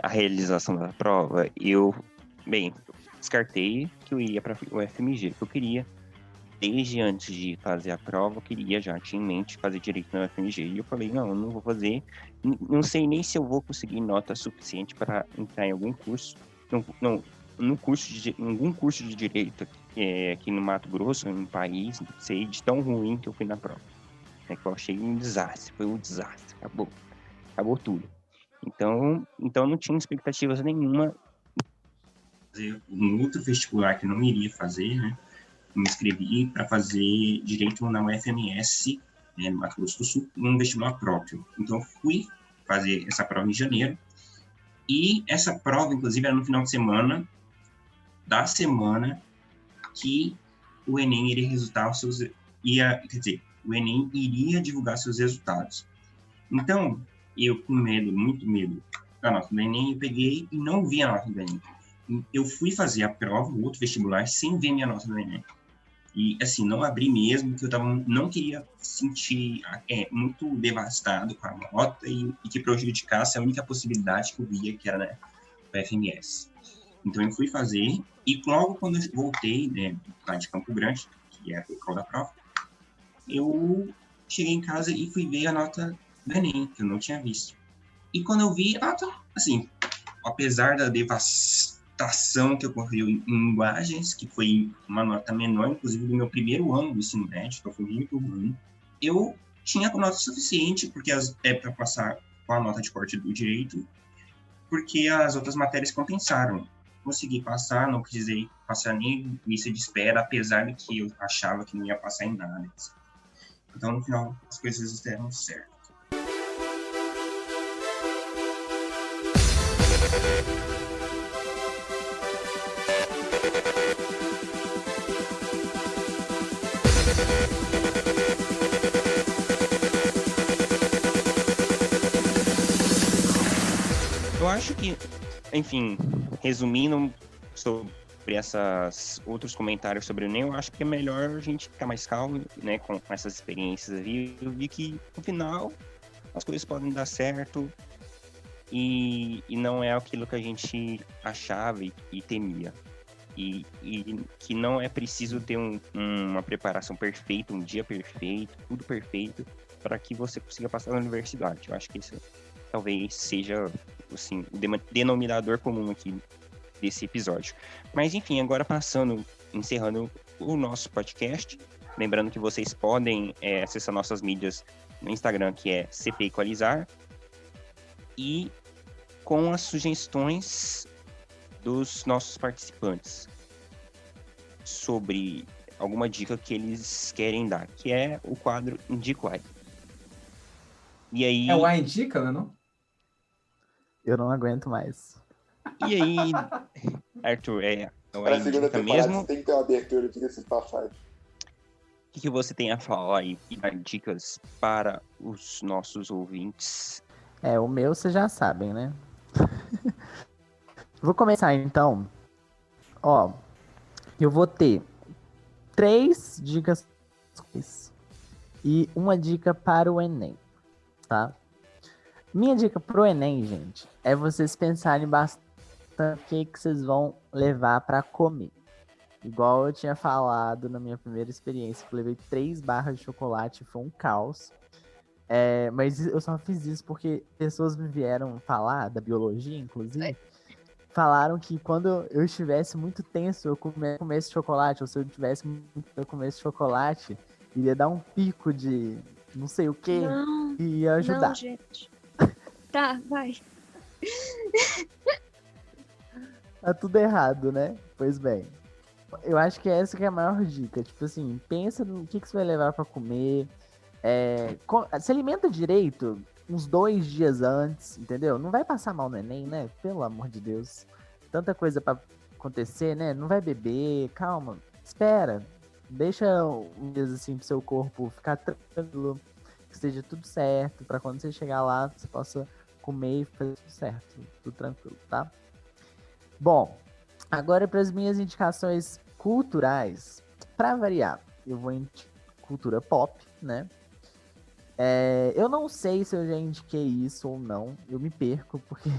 a realização da prova, eu descartei que eu ia para o FMG, que eu queria. Desde antes de fazer a prova, eu queria já, tinha em mente fazer direito no FMG. E eu falei, não vou fazer. Não sei nem se eu vou conseguir nota suficiente para entrar em algum curso. Algum curso de direito aqui no Mato Grosso, no país, não sei, de tão ruim que eu fui na prova. Que eu achei um desastre, foi um desastre, acabou tudo. Então não tinha expectativas nenhuma. Fazer um outro vestibular que eu não iria fazer, né? Me inscrevi para fazer direito na UFMS, no Mato Grosso do Sul, num vestibular próprio. Então, eu fui fazer essa prova em janeiro. E essa prova, inclusive, era no final de semana da semana que o Enem iria resultar o Enem iria divulgar seus resultados. Então, eu com medo, muito medo da nota do Enem, eu peguei e não vi a nota do Enem. Eu fui fazer a prova, o outro vestibular, sem ver minha nota do Enem. E, assim, não abri mesmo, que eu não queria sentir muito devastado com a nota e que prejudicasse a única possibilidade que eu via, que era, né, o FMS. Então, eu fui fazer, e logo quando eu voltei, né, lá de Campo Grande, que é o local da prova, eu cheguei em casa e fui ver a nota do Enem, que eu não tinha visto. E quando eu vi a nota, assim, apesar da devastação que ocorreu em linguagens, que foi uma nota menor, inclusive do meu primeiro ano do ensino médio, então foi muito ruim, eu tinha nota suficiente, porque para passar com a nota de corte do direito, porque as outras matérias compensaram. Consegui passar, não precisei passar nem lista de espera, apesar de que eu achava que não ia passar em nada. Então, no final, as coisas deram certo. Eu acho que, enfim, resumindo sobre esses outros comentários sobre o Enem, eu acho que é melhor a gente ficar mais calmo, né, com essas experiências aí. Eu vi que, no final, as coisas podem dar certo e não é aquilo que a gente achava e temia. E que não é preciso ter uma preparação perfeita, um dia perfeito, tudo perfeito, para que você consiga passar na universidade. Eu acho que isso talvez seja, assim, o denominador comum aqui desse episódio. Mas, enfim, agora encerrando o nosso podcast, lembrando que vocês podem acessar nossas mídias no Instagram, que é CP Equalizar, e com as sugestões dos nossos participantes sobre alguma dica que eles querem dar, que é o quadro Indico Ai. E aí... É o A Indica, não é não? Eu não aguento mais. E aí, Arthur, não Para é a segunda indica temporada mesmo? você tem que ter uma abertura, diga-se de passagem. O que você tem a falar e dar dicas para os nossos ouvintes? O meu vocês já sabem, né? Vou começar então. Ó, eu vou ter 3 dicas e uma dica para o Enem, tá? Minha dica pro Enem, gente, é vocês pensarem bastante o que vocês vão levar para comer. Igual eu tinha falado na minha primeira experiência, que eu levei 3 barras de chocolate, foi um caos. Mas eu só fiz isso porque pessoas me vieram falar, da biologia, inclusive, falaram que quando eu estivesse muito tenso, eu comesse chocolate, ou se eu tivesse muito eu comesse chocolate, iria dar um pico de não sei o que Não, e ia ajudar. não, gente. Tá, vai. Tá tudo errado, né? Pois bem. Eu acho que essa que é a maior dica. Tipo assim, pensa no que você vai levar pra comer. Se alimenta direito uns 2 dias antes, entendeu? Não vai passar mal no Enem, né? Pelo amor de Deus. Tanta coisa pra acontecer, né? Não vai beber, calma. Espera. Deixa um dias assim pro seu corpo ficar tranquilo. Que esteja tudo certo. Pra quando você chegar lá, você possa comer e fazer tudo certo. Tudo tranquilo, tá? Bom, agora para as minhas indicações culturais. Para variar, eu vou em cultura pop, né? Eu não sei se eu já indiquei isso ou não. Eu me perco, porque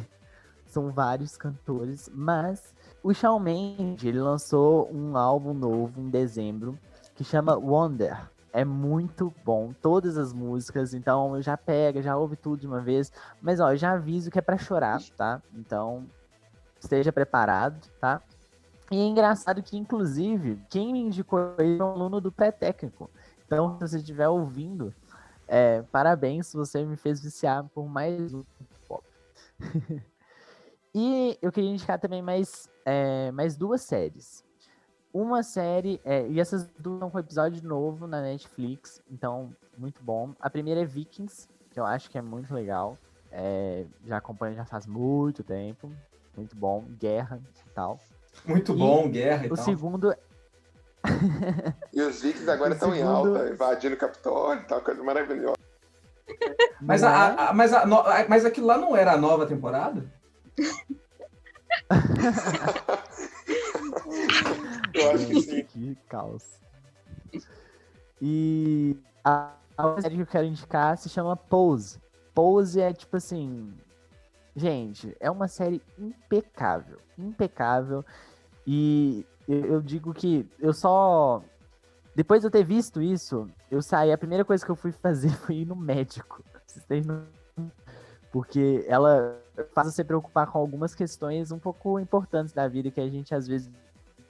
são vários cantores. Mas o Shawn Mendes, ele lançou um álbum novo em dezembro, que chama Wonder. É muito bom, todas as músicas. Então já ouve tudo de uma vez. Mas ó, eu já aviso que é para chorar, tá? Então esteja preparado, tá? E é engraçado que, inclusive, quem me indicou ele é um aluno do pré-técnico. Então, se você estiver ouvindo, parabéns, você me fez viciar por mais um pop. E eu queria indicar também mais 2 séries. Uma série, e essas 2 são com episódio novo na Netflix, então, muito bom. A primeira é Vikings, que eu acho que é muito legal. Já acompanho já faz muito tempo. Muito bom, guerra e tal. Muito bom, guerra e tal. O segundo... E os Vikings agora estão em alta, invadindo o Capitólio e tal, coisa maravilhosa. Mas aquilo lá não era a nova temporada? Eu acho que sim. Que caos. E a série que eu quero indicar se chama Pose. Pose é tipo assim... Gente, é uma série impecável. Impecável. E eu digo que eu só... Depois de eu ter visto isso, eu saí... A primeira coisa que eu fui fazer foi ir no médico. Porque ela faz você preocupar com algumas questões um pouco importantes da vida que a gente às vezes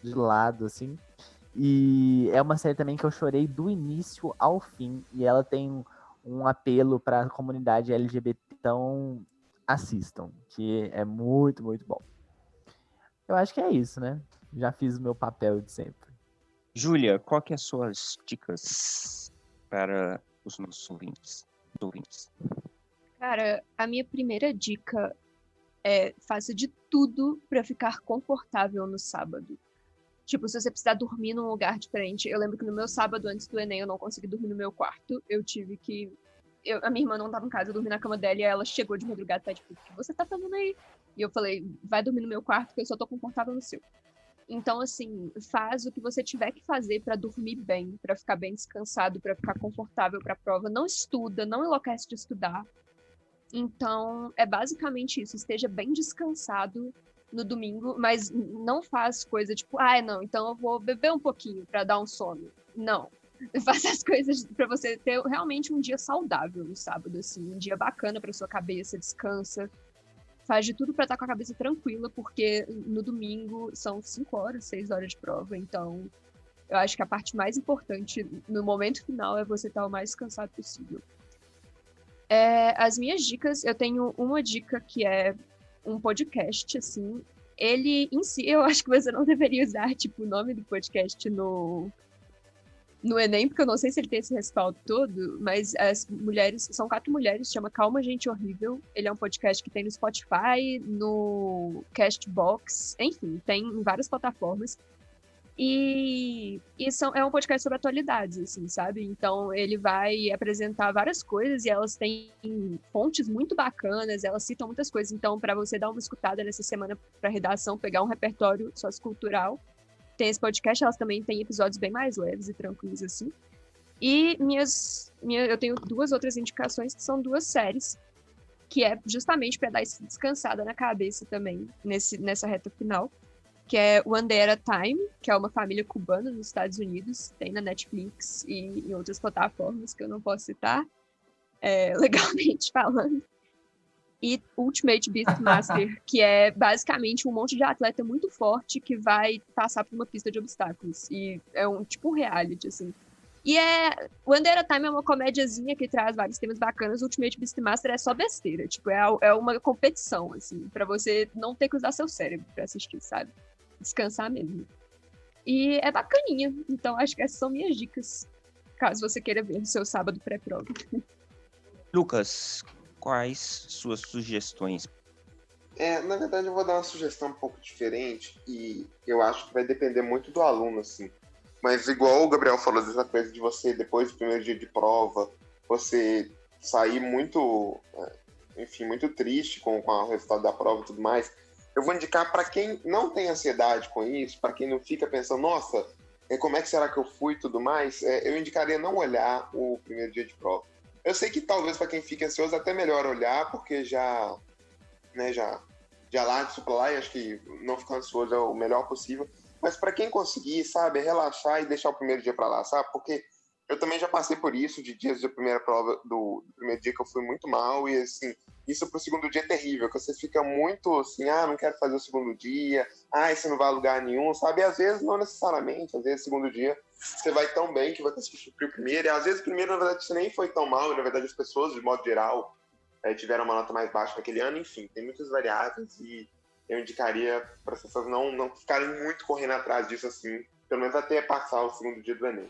de lado, assim. E é uma série também que eu chorei do início ao fim. E ela tem um apelo para a comunidade LGBT. Então, assistam, que é muito, muito bom. Eu acho que é isso, né? Já fiz o meu papel de sempre. Júlia, qual que é as suas dicas para os nossos ouvintes? Cara, a minha primeira dica é faça de tudo pra ficar confortável no sábado. Tipo, se você precisar dormir num lugar diferente. Eu lembro que no meu sábado, antes do Enem, eu não consegui dormir no meu quarto. Eu tive que... a minha irmã não tava em casa, eu dormi na cama dela e ela chegou de madrugada e tá tipo, o que você tá fazendo aí? E eu falei, vai dormir no meu quarto que eu só tô confortável no seu. Então, assim, faz o que você tiver que fazer pra dormir bem, pra ficar bem descansado, pra ficar confortável pra prova. Não estuda, não enlouquece de estudar. Então, é basicamente isso. Esteja bem descansado no domingo, mas não faz coisa tipo, não, então eu vou beber um pouquinho pra dar um sono. Não. Faça as coisas pra você ter realmente um dia saudável no sábado, assim, um dia bacana pra sua cabeça, descansa. Faz de tudo pra estar com a cabeça tranquila, porque no domingo são 5 horas, 6 horas de prova, então eu acho que a parte mais importante no momento final é você estar o mais descansado possível. As minhas dicas, eu tenho uma dica que é um podcast, assim. Ele em si, eu acho que você não deveria usar, tipo, o nome do podcast no Enem, porque eu não sei se ele tem esse respaldo todo, mas as mulheres, são 4 mulheres, chama Calma Gente Horrível. Ele é um podcast que tem no Spotify, no Castbox, enfim, tem em várias plataformas. E é um podcast sobre atualidades, assim, sabe? Então ele vai apresentar várias coisas e elas têm fontes muito bacanas, elas citam muitas coisas. Então, para você dar uma escutada nessa semana para redação, pegar um repertório sociocultural, tem esse podcast, elas também têm episódios bem mais leves e tranquilos, assim. E eu tenho 2 outras indicações, que são 2 séries, que é justamente para dar essa descansada na cabeça também, nessa reta final, que é One Day at a Time, que é uma família cubana nos Estados Unidos, tem na Netflix e em outras plataformas que eu não posso citar, legalmente falando. E Ultimate Beastmaster, que é basicamente um monte de atleta muito forte que vai passar por uma pista de obstáculos. E é um tipo reality, assim. E One Day at a Time é uma comédiazinha que traz vários temas bacanas. Ultimate Beastmaster é só besteira. Tipo, é uma competição, assim, pra você não ter que usar seu cérebro pra assistir, sabe? Descansar mesmo. E é bacaninha. Então, acho que essas são minhas dicas, caso você queira ver no seu sábado pré-prova. Lucas, quais suas sugestões? Na verdade, eu vou dar uma sugestão um pouco diferente e eu acho que vai depender muito do aluno, assim. Mas igual o Gabriel falou dessa coisa de você, depois do primeiro dia de prova, você sair muito, enfim, muito triste com o resultado da prova e tudo mais, eu vou indicar para quem não tem ansiedade com isso, para quem não fica pensando, nossa, como é que será que eu fui e tudo mais, eu indicaria não olhar o primeiro dia de prova. Eu sei que talvez para quem fica ansioso é até melhor olhar, porque já larga isso pra lá e acho que não ficar ansioso é o melhor possível. Mas para quem conseguir, sabe, relaxar e deixar o primeiro dia para lá, sabe? Porque eu também já passei por isso, de dias de primeira prova, do primeiro dia que eu fui muito mal e, assim, isso pro segundo dia é terrível, que você fica muito assim, não quero fazer o segundo dia, isso não vai a lugar nenhum, sabe? E às vezes não necessariamente, às vezes o segundo dia você vai tão bem que vai conseguir suprir o primeiro, e às vezes o primeiro, na verdade, você nem foi tão mal, e na verdade as pessoas, de modo geral, tiveram uma nota mais baixa naquele ano, enfim, tem muitas variáveis e eu indicaria para as pessoas não ficarem muito correndo atrás disso, assim, pelo menos até passar o segundo dia do Enem.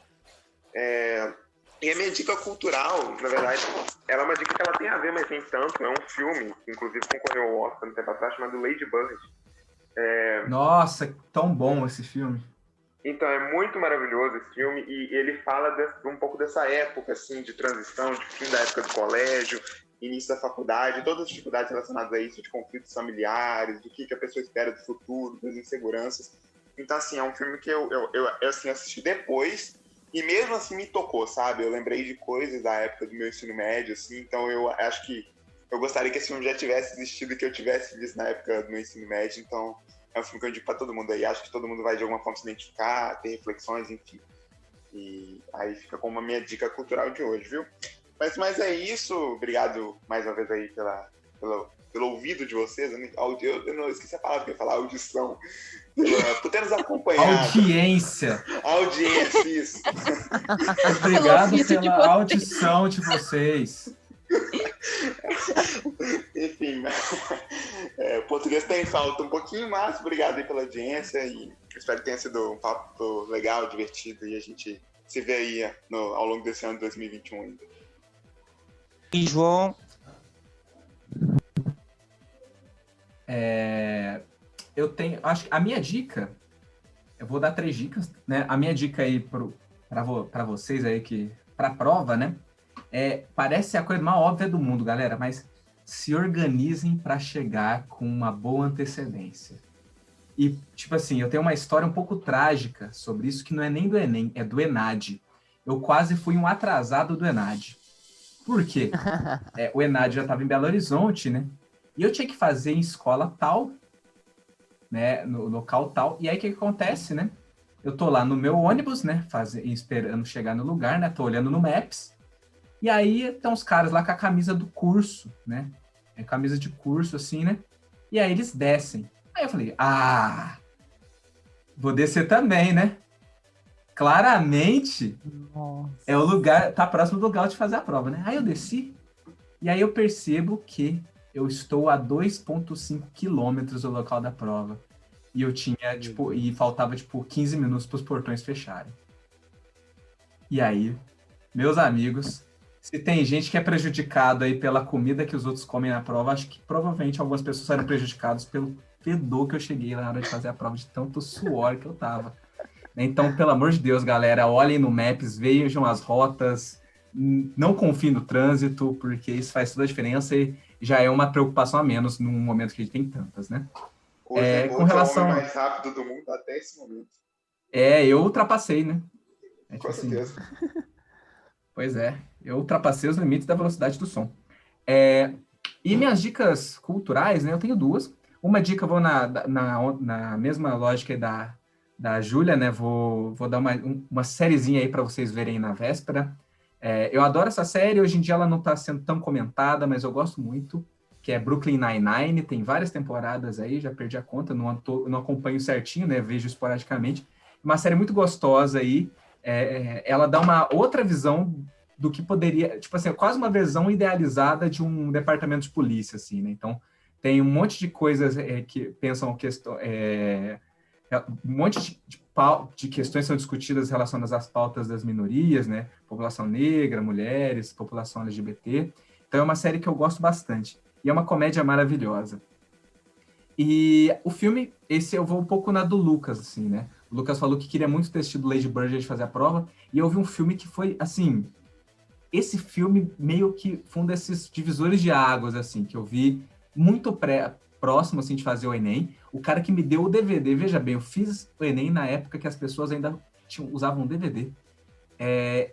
E a minha dica cultural, na verdade, ela é uma dica que ela tem a ver, mas nem tanto, é um filme, que inclusive concorreu ao Oscar no tempo atrás, chamado Lady Bird. Nossa, tão bom esse filme. Então, é muito maravilhoso esse filme e ele fala um pouco dessa época, assim, de transição, de fim da época do colégio, início da faculdade, todas as dificuldades relacionadas a isso, de conflitos familiares, do que a pessoa espera do futuro, das inseguranças. Então, assim, é um filme que eu assim, assisti depois e mesmo assim me tocou, sabe? Eu lembrei de coisas da época do meu ensino médio, assim, então eu acho que eu gostaria que esse filme já tivesse existido e que eu tivesse visto na época do meu ensino médio, então é um filme que eu indico pra todo mundo aí. Acho que todo mundo vai de alguma forma se identificar, ter reflexões, enfim. E aí fica como a minha dica cultural de hoje, viu? Mas é isso. Obrigado mais uma vez aí pelo ouvido de vocês. Eu não esqueci a palavra que eu ia falar, audição. Por ter nos acompanhado. Audiência, isso. Obrigado pela audição de vocês. Enfim, o português tem falta um pouquinho, mas obrigado aí pela audiência e espero que tenha sido um papo legal, divertido e a gente se vê aí ao longo desse ano de 2021 ainda. E João? Eu tenho, acho que a minha dica, eu vou dar 3 dicas, né? A minha dica aí para vocês aí que para a prova, né? Parece a coisa mais óbvia do mundo, galera, mas se organizem para chegar com uma boa antecedência. E, tipo assim, eu tenho uma história um pouco trágica sobre isso, que não é nem do Enem, é do ENAD. Eu quase fui um atrasado do ENAD. Por quê? O ENAD já estava em Belo Horizonte, né? E eu tinha que fazer em escola tal, né? No local tal. E aí, o que acontece, né? Eu tô lá no meu ônibus, né? Esperando chegar no lugar, né? Tô olhando no Maps. E aí, tem uns caras lá com a camisa do curso, né? Camisa de curso, assim, né? E aí, eles descem. Aí eu falei, vou descer também, né? Claramente, é o lugar, tá próximo do lugar de fazer a prova, né? Aí eu desci, e aí eu percebo que eu estou a 2,5 quilômetros do local da prova. E eu tinha, e faltava, 15 minutos para os portões fecharem. E aí, meus amigos, se tem gente que é prejudicado aí pela comida que os outros comem na prova, acho que provavelmente algumas pessoas serão prejudicadas pelo fedor que eu cheguei lá na hora de fazer a prova, de tanto suor que eu tava. Então, pelo amor de Deus, galera, olhem no Maps, vejam as rotas, não confiem no trânsito, porque isso faz toda a diferença e já é uma preocupação a menos num momento que a gente tem tantas, né? Hoje Com relação... é o homem mais rápido do mundo até esse momento. Eu ultrapassei, né? Com certeza. Pois é, eu ultrapassei os limites da velocidade do som. E minhas dicas culturais, né? Eu tenho duas. Uma dica, eu vou na mesma lógica da Júlia, né? Vou dar uma sériezinha aí para vocês verem na véspera. Eu adoro essa série, hoje em dia ela não está sendo tão comentada, mas eu gosto muito, que é Brooklyn Nine-Nine, tem várias temporadas aí, já perdi a conta, não acompanho certinho, né? Vejo esporadicamente. Uma série muito gostosa aí, ela dá uma outra visão do que poderia, tipo assim, quase uma versão idealizada de um departamento de polícia, assim, né? Então, tem um monte de coisas que pensam um monte de questões são discutidas relacionadas às pautas das minorias, né? População negra, mulheres, população LGBT. Então, é uma série que eu gosto bastante. E é uma comédia maravilhosa. E o filme, esse eu vou um pouco na do Lucas, assim, né? O Lucas falou que queria muito ter assistido Lady Bird de fazer a prova, e eu vi um filme que foi, assim... Esse filme meio que foi um desses divisores de águas, assim, que eu vi muito próximo, assim, de fazer o Enem. O cara que me deu o DVD, veja bem, eu fiz o Enem na época que as pessoas ainda usavam DVD.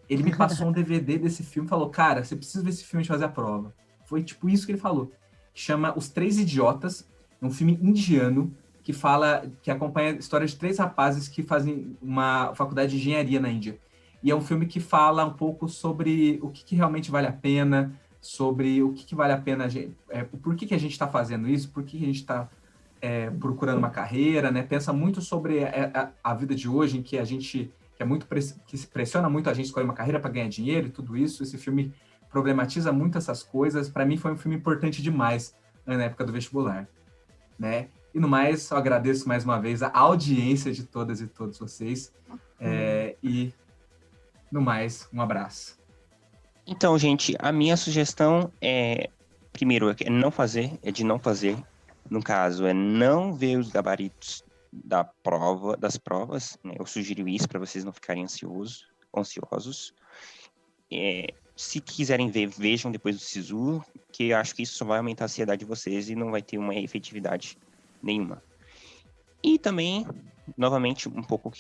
Ele me passou um DVD desse filme e falou, cara, você precisa ver esse filme de fazer a prova. Foi tipo isso que ele falou. Chama Os Três Idiotas, é um filme indiano que acompanha a história de três rapazes que fazem uma faculdade de engenharia na Índia. E é um filme que fala um pouco sobre o que realmente vale a pena, sobre o que vale a pena, por que a gente está fazendo isso, por que a gente está procurando uma carreira, né? Pensa muito sobre a vida de hoje, em que a gente que se pressiona muito a gente escolher uma carreira para ganhar dinheiro e tudo isso. Esse filme problematiza muito essas coisas. Para mim foi um filme importante demais na época do vestibular, né? E no mais, eu agradeço mais uma vez a audiência de todas e todos vocês. E no mais, um abraço. Então, gente, a minha sugestão primeiro, de não fazer. No caso, não ver os gabaritos das provas, né? Eu sugiro isso para vocês não ficarem ansiosos. Se quiserem ver, vejam depois do SISU, que eu acho que isso só vai aumentar a ansiedade de vocês e não vai ter uma efetividade nenhuma. E também, novamente, um pouco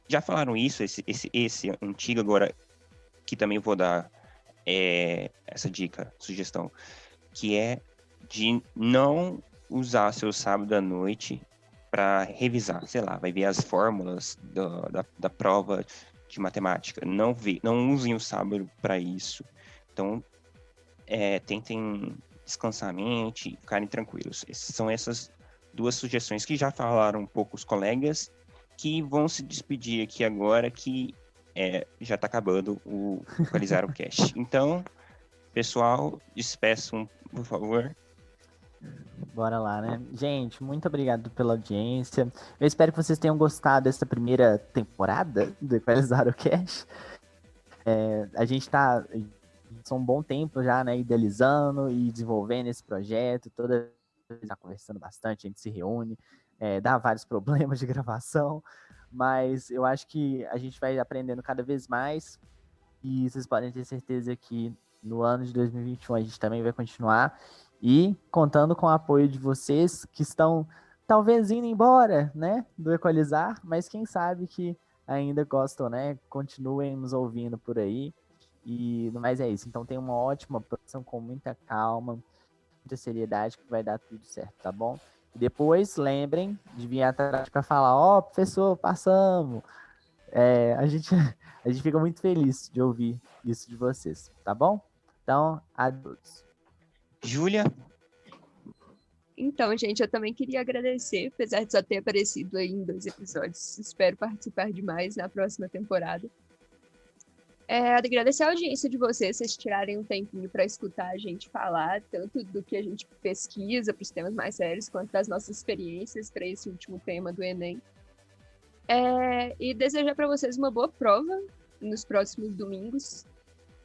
já falaram isso, esse antigo agora, que também vou dar essa sugestão, que é de não usar seu sábado à noite para revisar, sei lá, vai ver as fórmulas da prova de matemática. Não usem o sábado para isso. Então, tentem descansar a mente e ficarem tranquilos. São essas duas sugestões que já falaram um pouco os colegas, que vão se despedir aqui agora, que já está acabando o Equalizar o Cast. Então, pessoal, despeçam, por favor. Bora lá, né? Gente, muito obrigado pela audiência. Eu espero que vocês tenham gostado dessa primeira temporada do Equalizar o Cast. A gente tá há um bom tempo já, né, idealizando e desenvolvendo esse projeto. Toda vez tá conversando bastante, a gente se reúne, dá vários problemas de gravação, mas eu acho que a gente vai aprendendo cada vez mais e vocês podem ter certeza que no ano de 2021 a gente também vai continuar e contando com o apoio de vocês que estão talvez indo embora, né, do Equalizar, mas quem sabe que ainda gostam, né, continuem nos ouvindo por aí. E no mais é isso. Então tem uma ótima produção com muita calma, muita seriedade, que vai dar tudo certo, tá bom? E depois lembrem de vir atrás para falar, professor, passamos. A gente fica muito feliz de ouvir isso de vocês, tá bom? Então, adeus. Júlia? Então, gente, eu também queria agradecer, apesar de só ter aparecido aí em 2 episódios. Espero participar de mais na próxima temporada. Agradecer a audiência de vocês tirarem um tempinho para escutar a gente falar, tanto do que a gente pesquisa para os temas mais sérios, quanto das nossas experiências para esse último tema do Enem. E desejar para vocês uma boa prova, nos próximos domingos.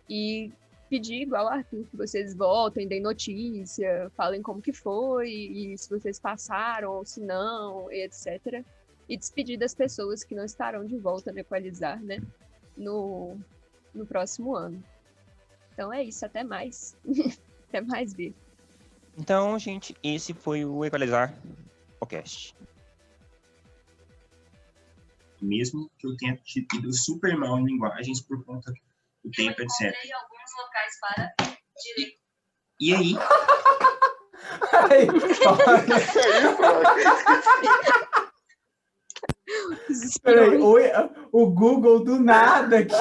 E pedir, igual o Arthur, que vocês voltem, deem notícia, falem como que foi, e se vocês passaram ou se não, e etc. E despedir das pessoas que não estarão de volta no Equalizar, né? No próximo ano. Então é isso, até mais. Até mais, Bia. Então, gente, esse foi o Equalizar Podcast. Mesmo que eu tenha tido super mal em linguagens por conta do tempo, etc. Alguns locais para direito. E aí? Peraí, o Google do nada aqui.